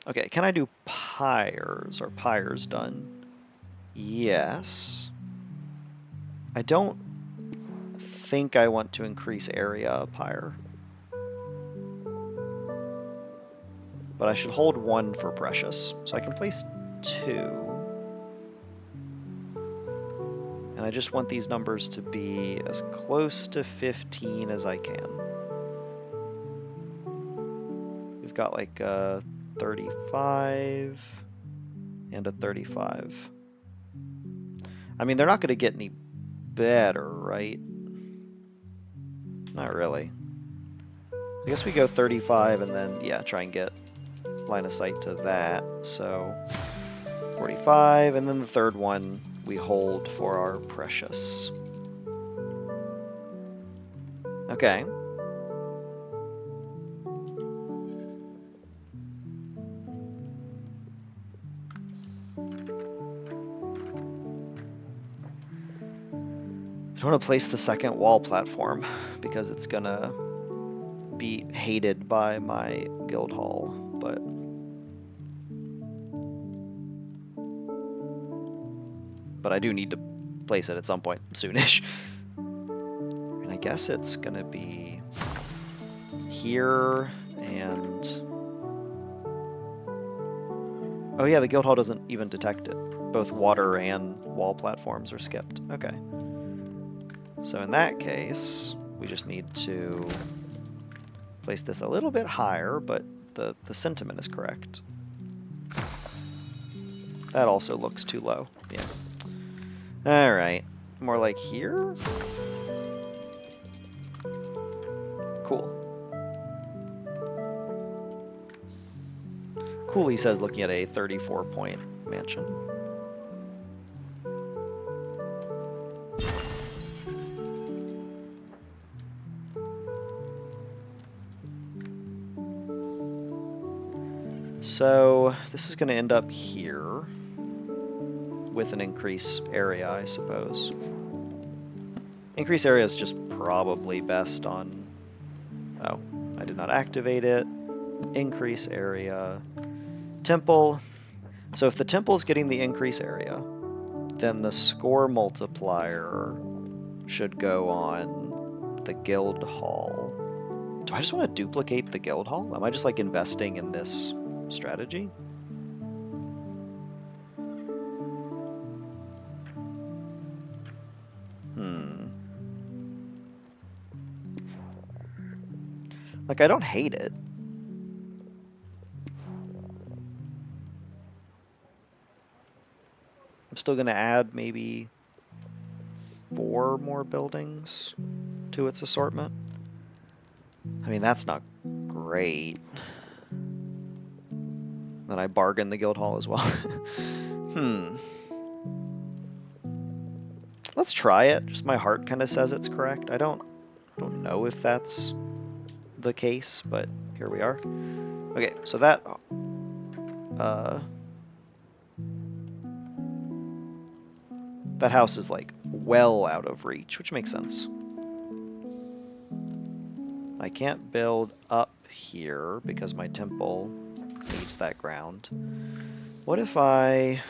Okay, can I do pyres? Are pyres done? Yes. I don't think I want to increase area of pyre. But I should hold one for precious. So I can place 2. And I just want these numbers to be as close to 15 as I can. We've got like a 35 and a 35. I mean, they're not going to get any better, right? Not really. I guess we go 35 and then, yeah, try and get line of sight to that. So 45, and then the third one we hold for our precious. Okay. I don't want to place the second wall platform because it's gonna be hated by my guild hall, but I do need to place it at some point soonish. And I guess it's gonna be here and oh yeah, the guild hall doesn't even detect it. Both water and wall platforms are skipped. Okay. So in that case, we just need to place this a little bit higher, but the sentiment is correct. That also looks too low. Yeah. Alright. More like here? Cool. Cool, he says, looking at a 34-point mansion. So this is going to end up here with an increase area, I suppose. Increase area is just probably best on... Oh, I did not activate it. Increase area. Temple. So if the temple is getting the increase area, then the score multiplier should go on the guild hall. Do I just want to duplicate the guild hall? Am I just like investing in this strategy? Like, I don't hate it. I'm still going to add maybe 4 more buildings to its assortment. I mean, that's not great. Then I bargain the guild hall as well. Let's try it. Just my heart kind of says it's correct. I don't know if that's the case, but here we are. Okay, so that that house is like well out of reach, which makes sense. I can't build up here because my temple needs that ground. What if I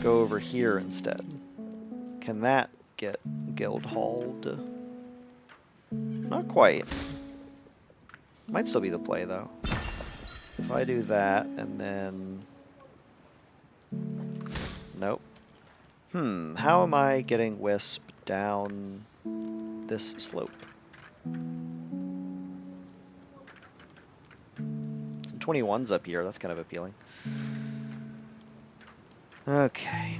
go over here instead? Can that get guild hauled? Not quite. Might still be the play though. If I do that and then... Nope. How am I getting Wisp down this slope? Some 21s up here, that's kind of appealing. Okay.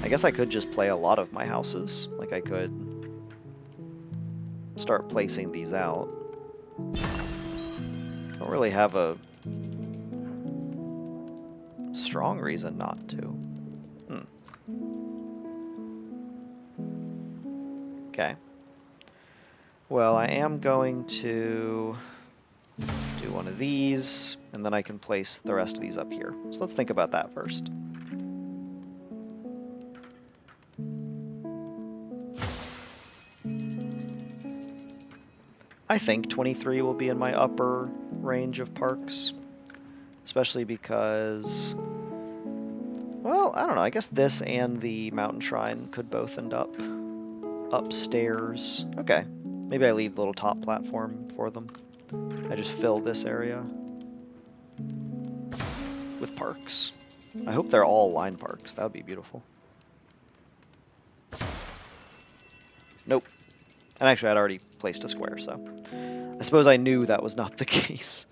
I guess I could just play a lot of my houses. Like I could start placing these out. Don't really have a strong reason not to. Okay. Well, I am going to do one of these, and then I can place the rest of these up here. So let's think about that first. I think 23 will be in my upper range of parks, especially because, well, I don't know, I guess this and the Mountain Shrine could both end up upstairs. Okay, maybe I leave the little top platform for them. I just fill this area with parks. I hope they're all line parks. That would be beautiful. Nope. And actually, I'd already placed a square, so I suppose I knew that was not the case.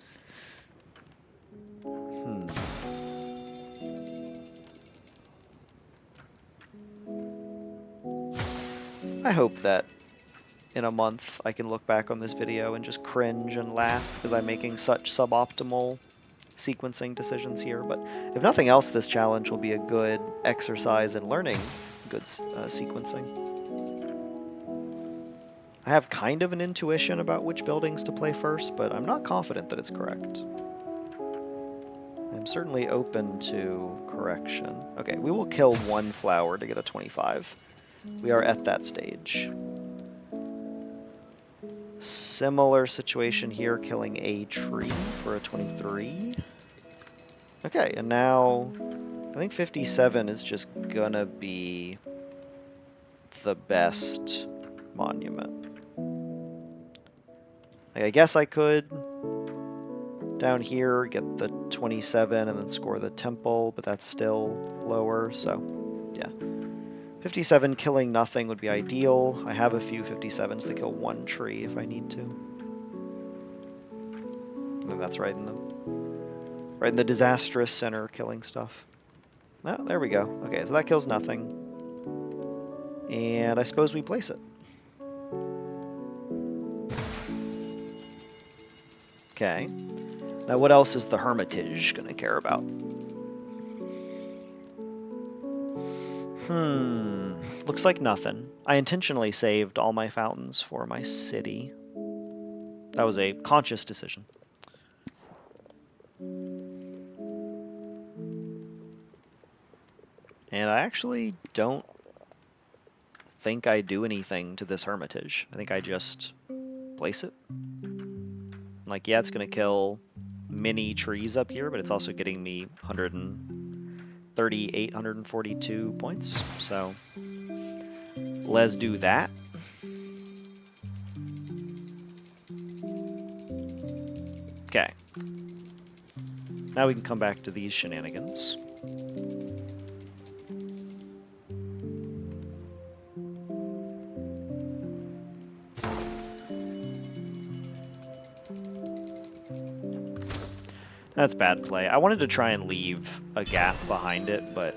I hope that in a month, I can look back on this video and just cringe and laugh because I'm making such suboptimal sequencing decisions here. But if nothing else, this challenge will be a good exercise in learning good sequencing. I have kind of an intuition about which buildings to play first, but I'm not confident that it's correct. I'm certainly open to correction. Okay, we will kill one flower to get a 25. We are at that stage. Similar situation here, killing a tree for a 23. Okay, and now I think 57 is just gonna be the best monument. Like, I guess I could down here get the 27 and then score the temple, but that's still lower, so yeah. 57 killing nothing would be ideal. I have a few 57s to kill one tree if I need to. And then that's right in the disastrous center killing stuff. Oh, there we go. Okay, so that kills nothing. And I suppose we place it. Okay. Now what else is the Hermitage going to care about? Looks like nothing. I intentionally saved all my fountains for my city. That was a conscious decision. And I actually don't think I do anything to this Hermitage. I think I just place it. Like, yeah, it's going to kill many trees up here, but it's also getting me 138, 142 points. So let's do that. Okay. Now we can come back to these shenanigans. That's bad play. I wanted to try and leave a gap behind it, but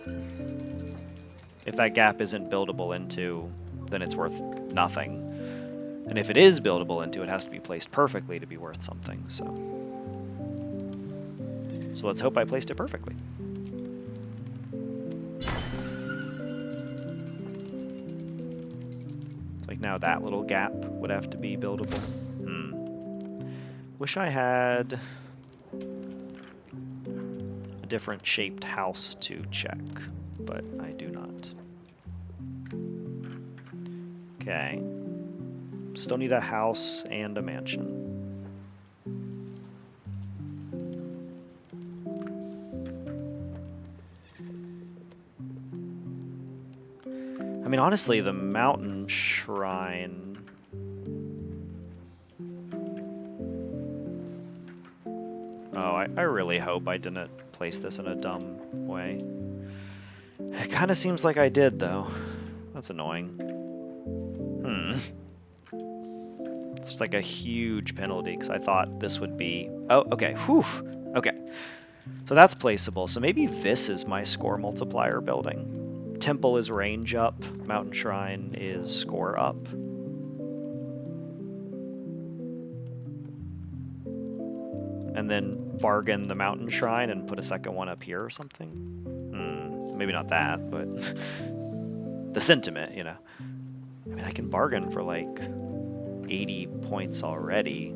if that gap isn't buildable into, then it's worth nothing. And if it is buildable into, it has to be placed perfectly to be worth something, so let's hope I placed it perfectly. It's like now that little gap would have to be buildable. Wish I had a different shaped house to check, but I do not. Okay. Still need a house and a mansion. I mean, honestly, the mountain shrine... Oh, I really hope I didn't place this in a dumb way. It kind of seems like I did, though. That's annoying. It's like a huge penalty, because I thought this would be... Oh, okay. Whew. Okay. So that's placeable. So maybe this is my score multiplier building. Temple is range up. Mountain Shrine is score up. And then bargain the Mountain Shrine and put a second one up here or something. Maybe not that, but the sentiment, you know. I mean, I can bargain for like 80 points already.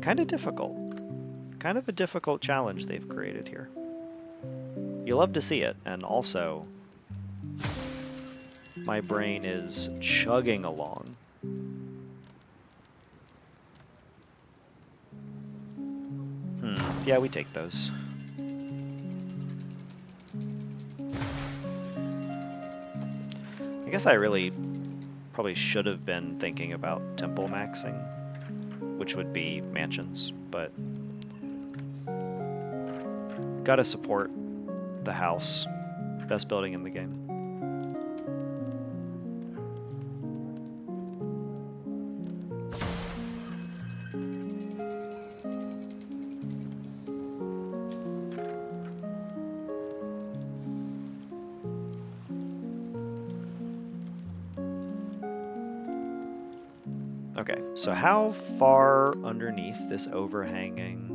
Kind of difficult. Kind of a difficult challenge they've created here. You love to see it, and also my brain is chugging along. Yeah, we take those. I guess I really probably should have been thinking about temple maxing, which would be mansions, but gotta support the house. Best building in the game. Okay, so how far underneath this overhanging?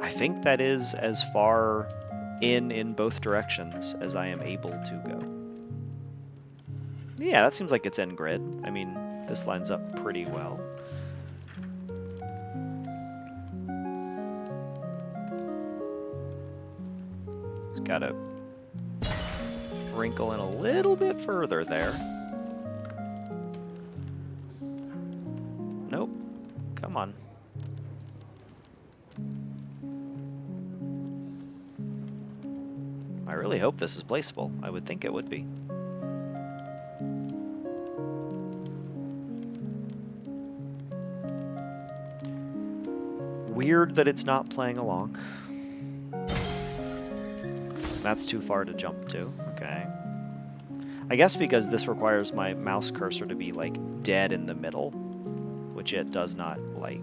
I think that is as far in both directions as I am able to go. Yeah, that seems like it's in grid. I mean, this lines up pretty well. Just gotta wrinkle in a little bit further there. Nope. Come on. I really hope this is placeable. I would think it would be. Weird that it's not playing along. That's too far to jump to. Okay. I guess because this requires my mouse cursor to be like dead in the middle, which it does not like.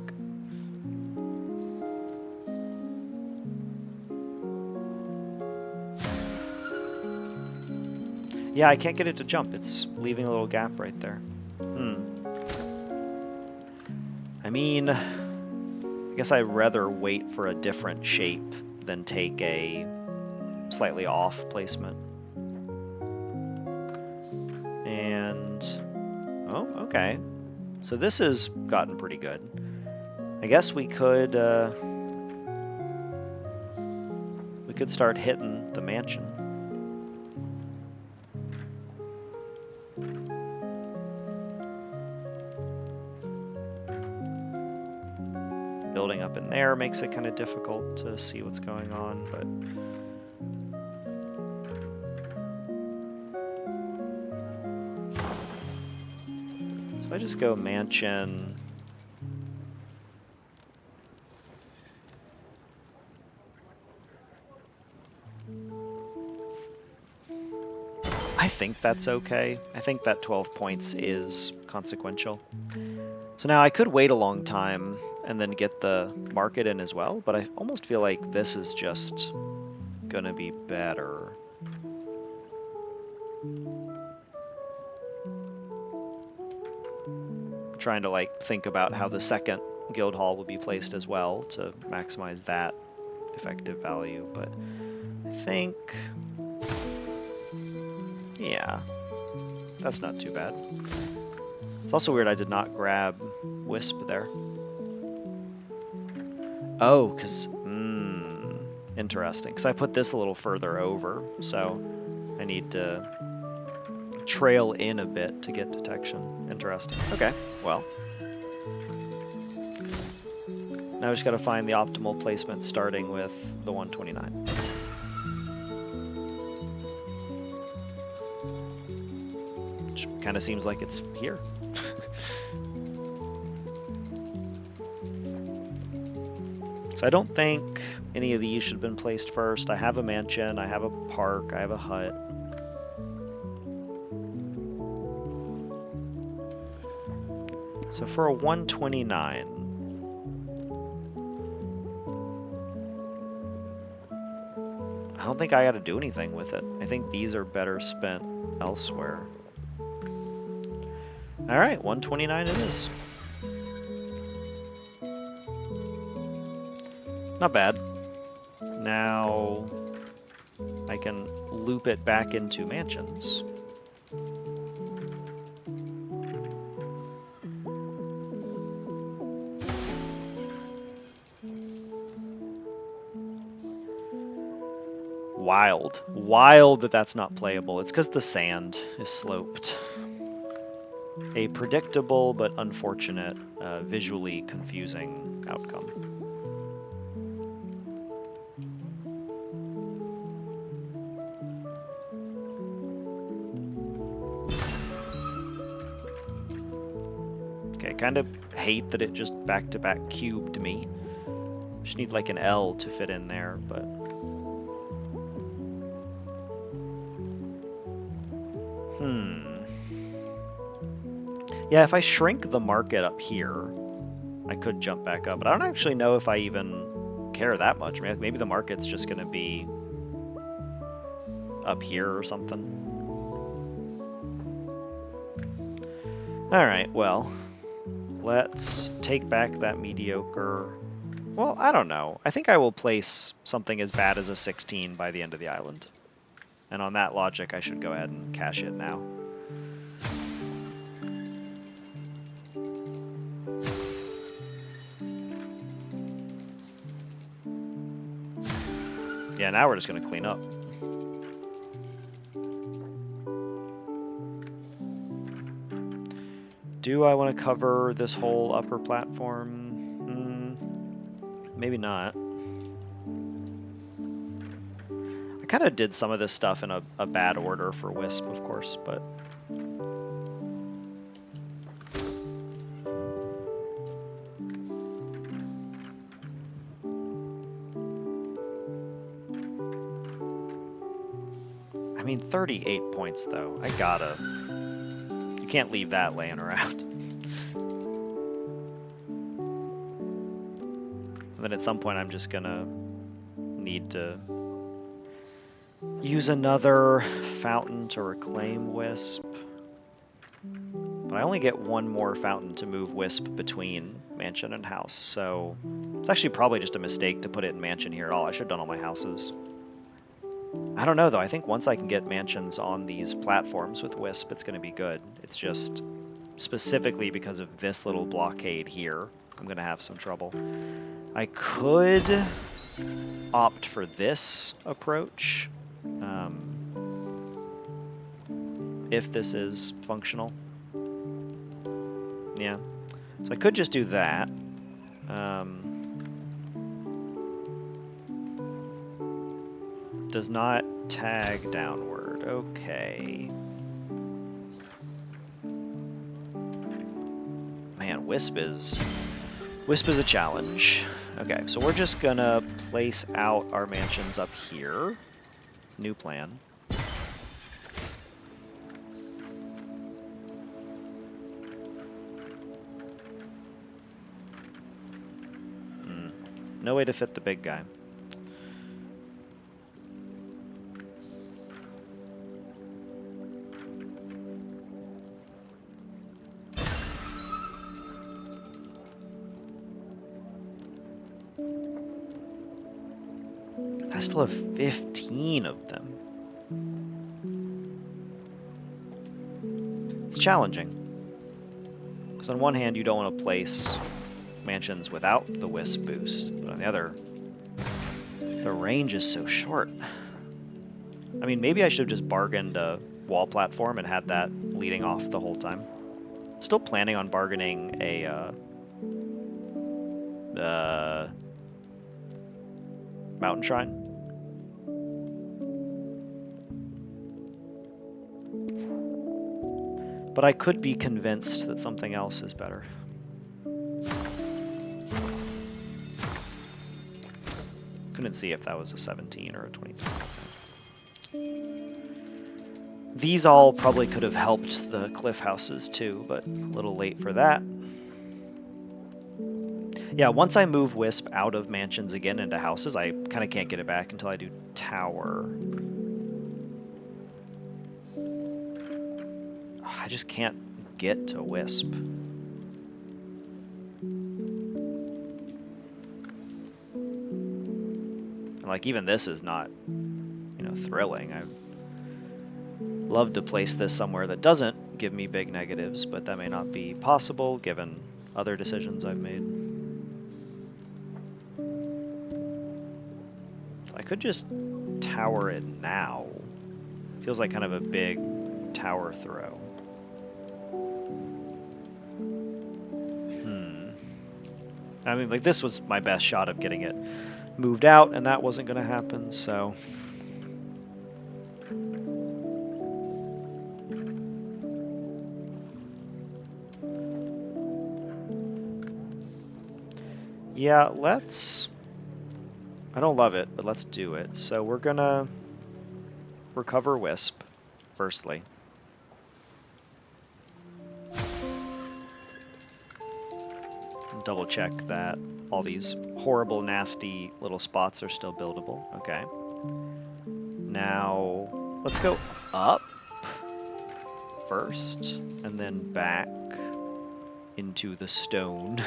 Yeah, I can't get it to jump. It's leaving a little gap right there. I mean, I guess I'd rather wait for a different shape than take a slightly off placement. And, oh, okay. So this has gotten pretty good. I guess we could start hitting the mansion. Building up in there makes it kind of difficult to see what's going on, but so I just go mansion. I think that's okay. I think that 12 points is consequential. So now I could wait a long time and then get the market in as well, but I almost feel like this is just gonna be better. I'm trying to like think about how the second guild hall would be placed as well to maximize that effective value, but I think, yeah, that's not too bad. It's also weird I did not grab Wisp there. Oh, because, interesting. Because I put this a little further over, so I need to trail in a bit to get detection. Interesting. Okay, well. Now I just got to find the optimal placement starting with the 129. Which kind of seems like it's here. So I don't think any of these should have been placed first. I have a mansion, I have a park, I have a hut. So for a 129, I don't think I got to do anything with it. I think these are better spent elsewhere. All right, 129 it is. Not bad. Now I can loop it back into mansions. Wild. Wild that that's not playable. It's because the sand is sloped. A predictable but unfortunate, visually confusing outcome. Okay, kind of hate that it just back-to-back cubed me. Just need like an L to fit in there, but... Yeah, if I shrink the market up here, I could jump back up, but I don't actually know if I even care that much. I mean, maybe the market's just going to be up here or something. Alright, well, let's take back that mediocre... Well, I don't know. I think I will place something as bad as a 16 by the end of the island. And on that logic, I should go ahead and cash it now. Yeah, now we're just going to clean up. Do I want to cover this whole upper platform? Maybe not. I kind of did some of this stuff in a bad order for Wisp, of course, but... I mean, 38 points, though. I gotta... You can't leave that laying around. And then at some point I'm just gonna need to use another fountain to reclaim Wisp. But I only get one more fountain to move Wisp between mansion and house, so it's actually probably just a mistake to put it in mansion here at all. I should have done all my houses. I don't know, though. I think once I can get mansions on these platforms with Wisp, it's going to be good. It's just specifically because of this little blockade here, I'm going to have some trouble. I could opt for this approach, if this is functional. Yeah, so I could just do that. Does not tag downward. Okay. Man, Wisp is a challenge. Okay, so we're just gonna place out our mansions up here. New plan. No way to fit the big guy. I still have 15 of them. It's challenging. Because on one hand, you don't want to place mansions without the Wisp boost, but on the other, the range is so short. I mean, maybe I should have just bargained a wall platform and had that leading off the whole time. Still planning on bargaining a mountain shrine. But I could be convinced that something else is better. Couldn't see if that was a 17 or a 23. These all probably could have helped the cliff houses too, but a little late for that. Yeah, once I move Wisp out of mansions again into houses, I kind of can't get it back until I do tower. I just can't get to Wisp. And like even this is not, you know, thrilling. I'd love to place this somewhere that doesn't give me big negatives, but that may not be possible given other decisions I've made. I could just tower it now. Feels like kind of a big tower throw. I mean, like, this was my best shot of getting it moved out, and that wasn't going to happen, so... Yeah, let's... I don't love it, but let's do it. So we're gonna recover Wisp, firstly. And double check that all these horrible, nasty little spots are still buildable. Okay. Now, let's go up first, and then back into the stone.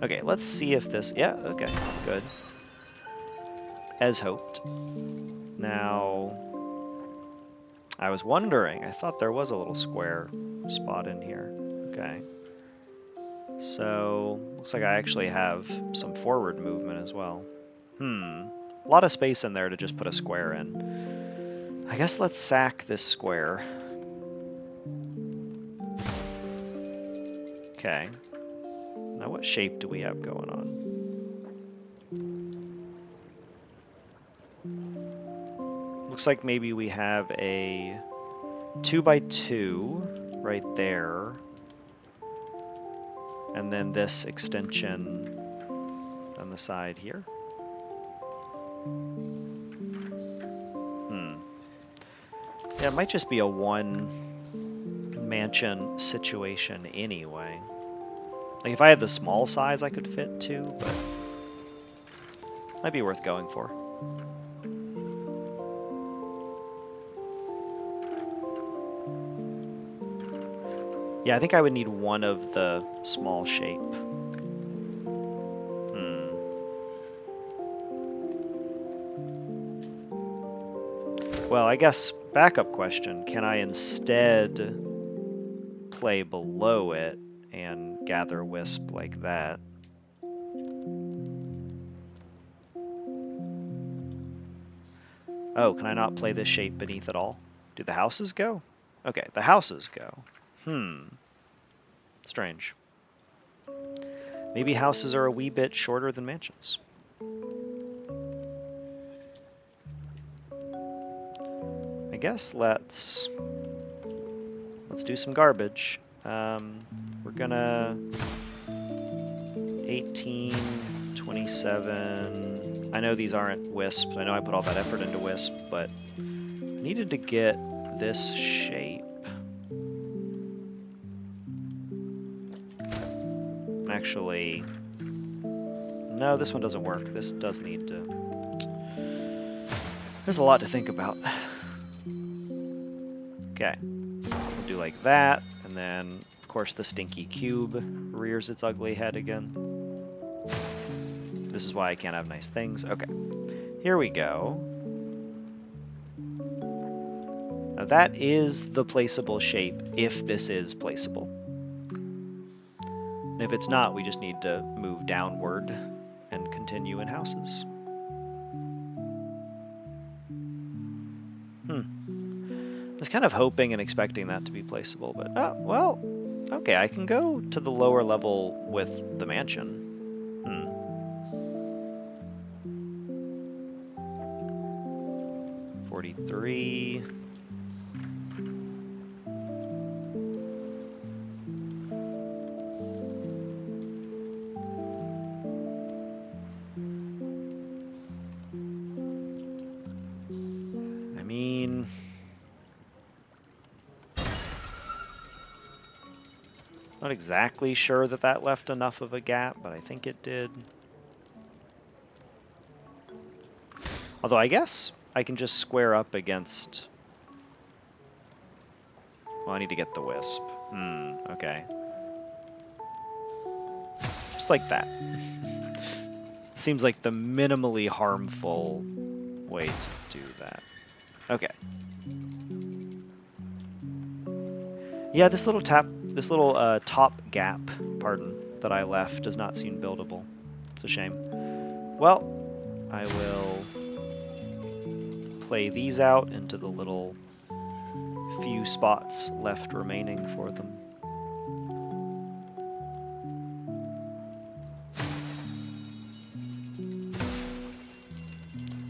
Okay, let's see if this... Yeah, okay, good. As hoped. Now, I was wondering, I thought there was a little square spot in here. Okay. So, looks like I actually have some forward movement as well. A lot of space in there to just put a square in. I guess let's sack this square. Okay. Now what shape do we have going on? Looks like maybe we have a 2x2 right there. And then this extension on the side here. Yeah, it might just be a one mansion situation anyway. Like if I had the small size I could fit too, but might be worth going for. Yeah, I think I would need one of the small shape. Well, I guess backup question, can I instead play below it and gather wisp like that? Oh, can I not play this shape beneath at all? Do the houses go? Okay, the houses go. Strange. Maybe houses are a wee bit shorter than mansions. I guess let's do some garbage. We're gonna 18, 27. I know these aren't wisps. I know I put all that effort into wisp, but needed to get this shape. Actually, no, this one doesn't work. This does need to... There's a lot to think about. Okay, we'll do like that, and then, of course, the stinky cube rears its ugly head again. This is why I can't have nice things. Okay, here we go. Now that is the placeable shape, if this is placeable. And if it's not, we just need to move downward and continue in houses. I was kind of hoping and expecting that to be placeable, but, well, okay, I can go to the lower level with the mansion. 43. I mean... Not exactly sure that that left enough of a gap, but I think it did. Although I guess I can just square up against... Well, I need to get the wisp. Okay. Just like that. Seems like the minimally harmful way to do that. Okay. Yeah, this little top gap, that I left does not seem buildable. It's a shame. Well, I will play these out into the little few spots left remaining for them.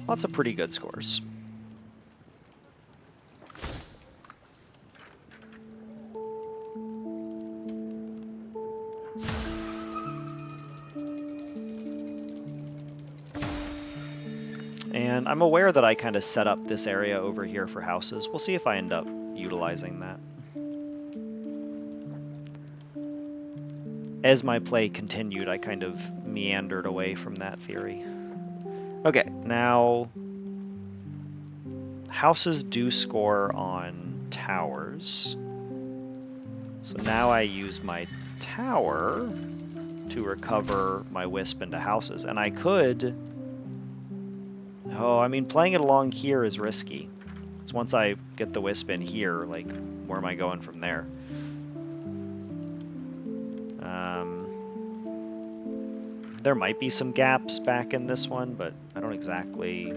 Lots of pretty good scores. And I'm aware that I kind of set up this area over here for houses. We'll see if I end up utilizing that. as my play continued, I kind of meandered away from that theory. Okay, now houses do score on towers. So now I use my tower to recover my wisp into houses. And I could... Oh, I mean, playing it along here is risky. So once I get the wisp in here, like, where am I going from there? There might be some gaps back in this one, but I don't exactly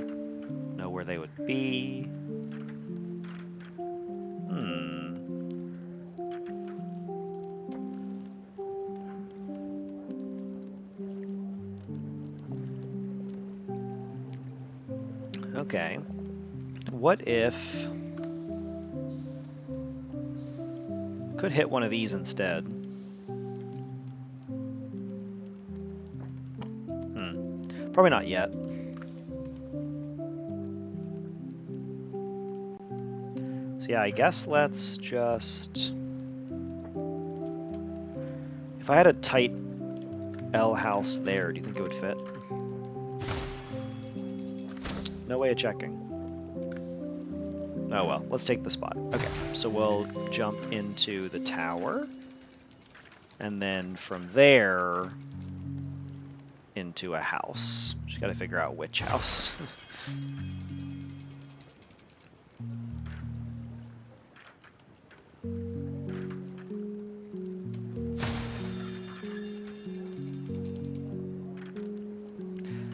know where they would be. Okay. What if... Could hit one of these instead. Probably not yet. So yeah, I guess let's just... If I had a tight L house there, do you think it would fit? No way of checking. Oh well, let's take the spot. Okay, so we'll jump into the tower. And then from there, into a house. Just gotta figure out which house.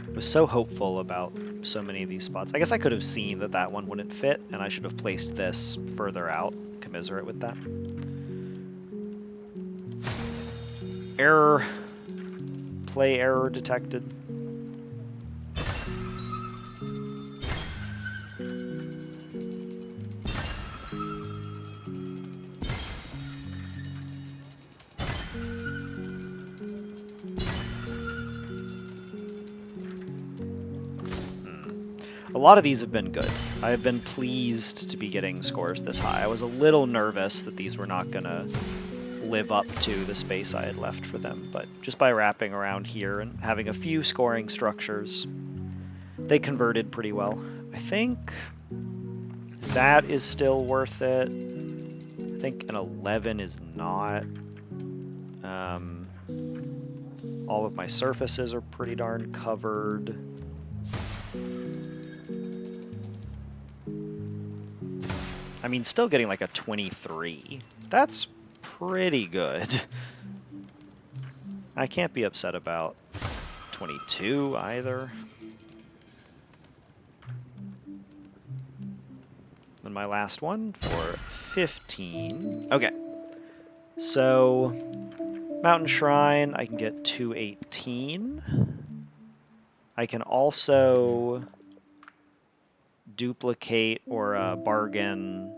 I was so hopeful about so many of these spots. I guess I could have seen that that one wouldn't fit, and I should have placed this further out, commiserate with that. Error. Play error detected. A lot of these have been good. I've been pleased to be getting scores this high. I was a little nervous that these were not going to live up to the space I had left for them, but just by wrapping around here and having a few scoring structures, they converted pretty well. I think that is still worth it. I think an 11 is not. All of my surfaces are pretty darn covered. I mean, still getting like a 23. That's pretty good. I can't be upset about 22 either. And my last one for 15. Okay. So, Mountain Shrine, I can get 218. I can also duplicate or bargain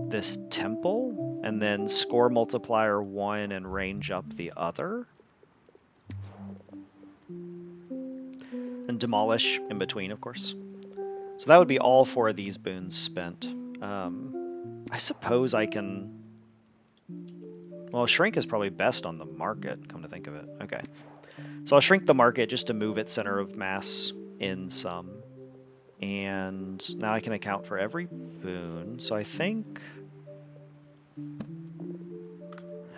this temple, and then score multiplier 1 and range up the other. And demolish in between, of course. So that would be all 4 of these boons spent. I suppose I can... Well, shrink is probably best on the market, come to think of it. Okay. So I'll shrink the market just to move its center of mass in some. And now I can account for every boon. So I think...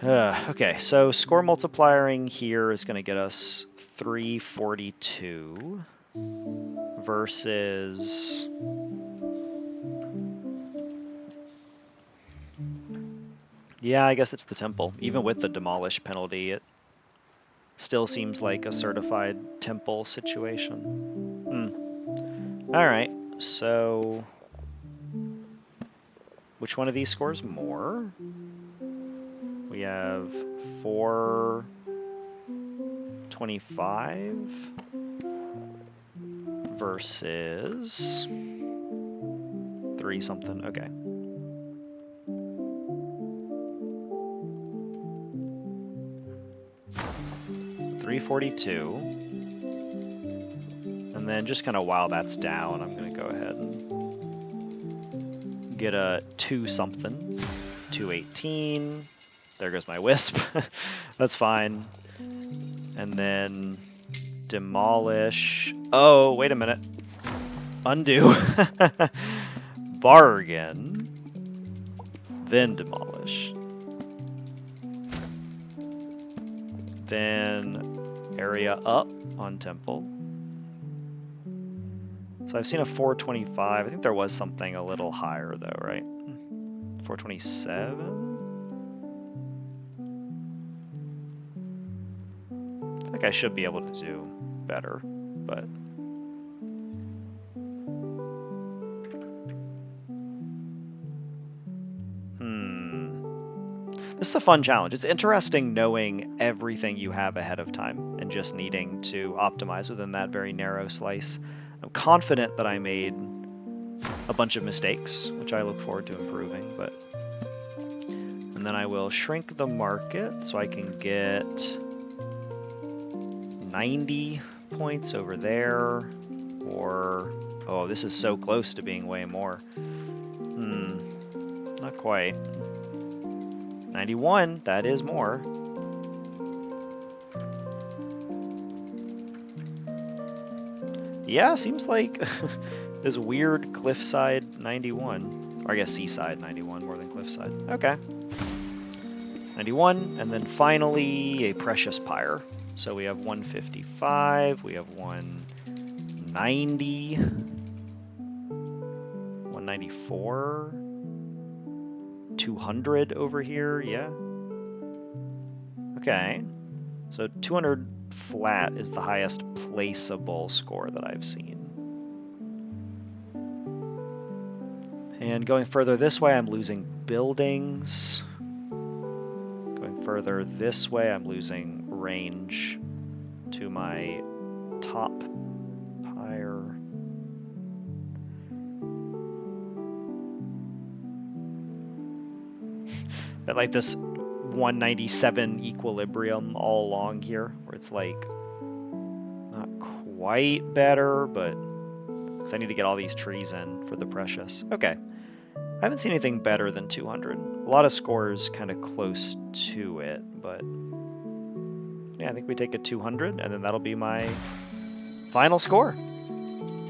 okay, so score multipliering here is going to get us 342 versus... Yeah, I guess it's the temple. Even with the demolish penalty, it still seems like a certified temple situation. Alright, so... Which one of these scores more? We have 425 versus 3 something. Okay. $342. And then just kind of while that's down, I'm going to go ahead and get a 2 something. 218. there goes my wisp. That's fine. And then demolish. Oh, wait a minute. Undo. Bargain. Then demolish. Then area up on temple. So I've seen a 425. I think there was something a little higher though, right? 427? I think I should be able to do better, but... This is a fun challenge. It's interesting knowing everything you have ahead of time and just needing to optimize within that very narrow slice. I'm confident that I made a bunch of mistakes, which I look forward to improving, but... And then I will shrink the market so I can get 90 points over there, or... Oh, this is so close to being way more. Not quite. 91, that is more. Yeah, seems like this weird cliffside 91. Or I guess seaside 91 more than cliffside. Okay. 91, and then finally a precious pyre. So we have 155, we have 190, 194. 200 over here, yeah. Okay. So 200 flat is the highest placeable score that I've seen. And going further this way, I'm losing buildings. Going further this way, I'm losing range to my top pyre. But like this 197 equilibrium all along here, where it's like not quite better, but because I need to get all these trees in for the precious. Okay, I haven't seen anything better than 200. A lot of scores kind of close to it, but yeah, I think we take a 200, and then that'll be my final score.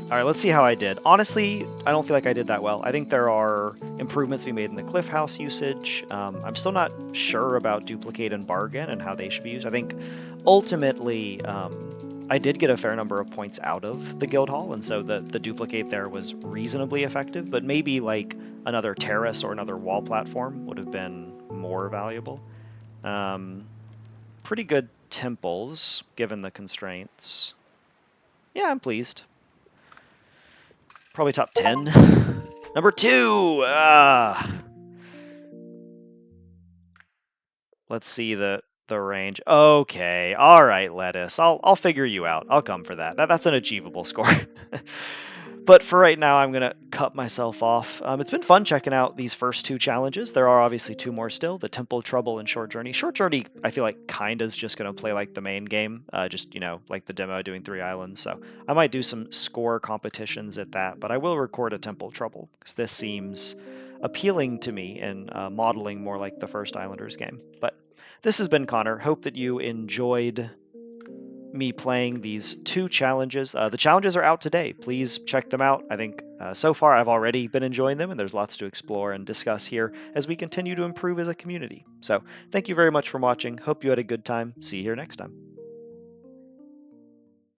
All right, let's see how I did. Honestly, I don't feel like I did that well. I think there are improvements to be made in the Cliff House usage. I'm still not sure about Duplicate and Bargain and how they should be used. I think ultimately I did get a fair number of points out of the Guild Hall, and so the Duplicate there was reasonably effective, but maybe like another terrace or another wall platform would have been more valuable. Pretty good temples, given the constraints. Yeah, I'm pleased. Probably top 10. Number 2! Let's see the range. Okay, alright, Lettuce. I'll figure you out. I'll come for that. That's an achievable score. But for right now, I'm going to cut myself off. It's been fun checking out these first 2 challenges. There are obviously 2 more still, the Temple Trouble and Short Journey. Short Journey, I feel like, kind of is just going to play like the main game, just, you know, like the demo doing 3 islands. So I might do some score competitions at that, but I will record a Temple Trouble, because this seems appealing to me and modeling more like the first Islanders game. But this has been Connor. Hope that you enjoyed me playing these 2 challenges. The challenges are out today. Please check them out. I think so far I've already been enjoying them, and there's lots to explore and discuss here as we continue to improve as a community. So thank you very much for watching. Hope you had a good time. See you here next time.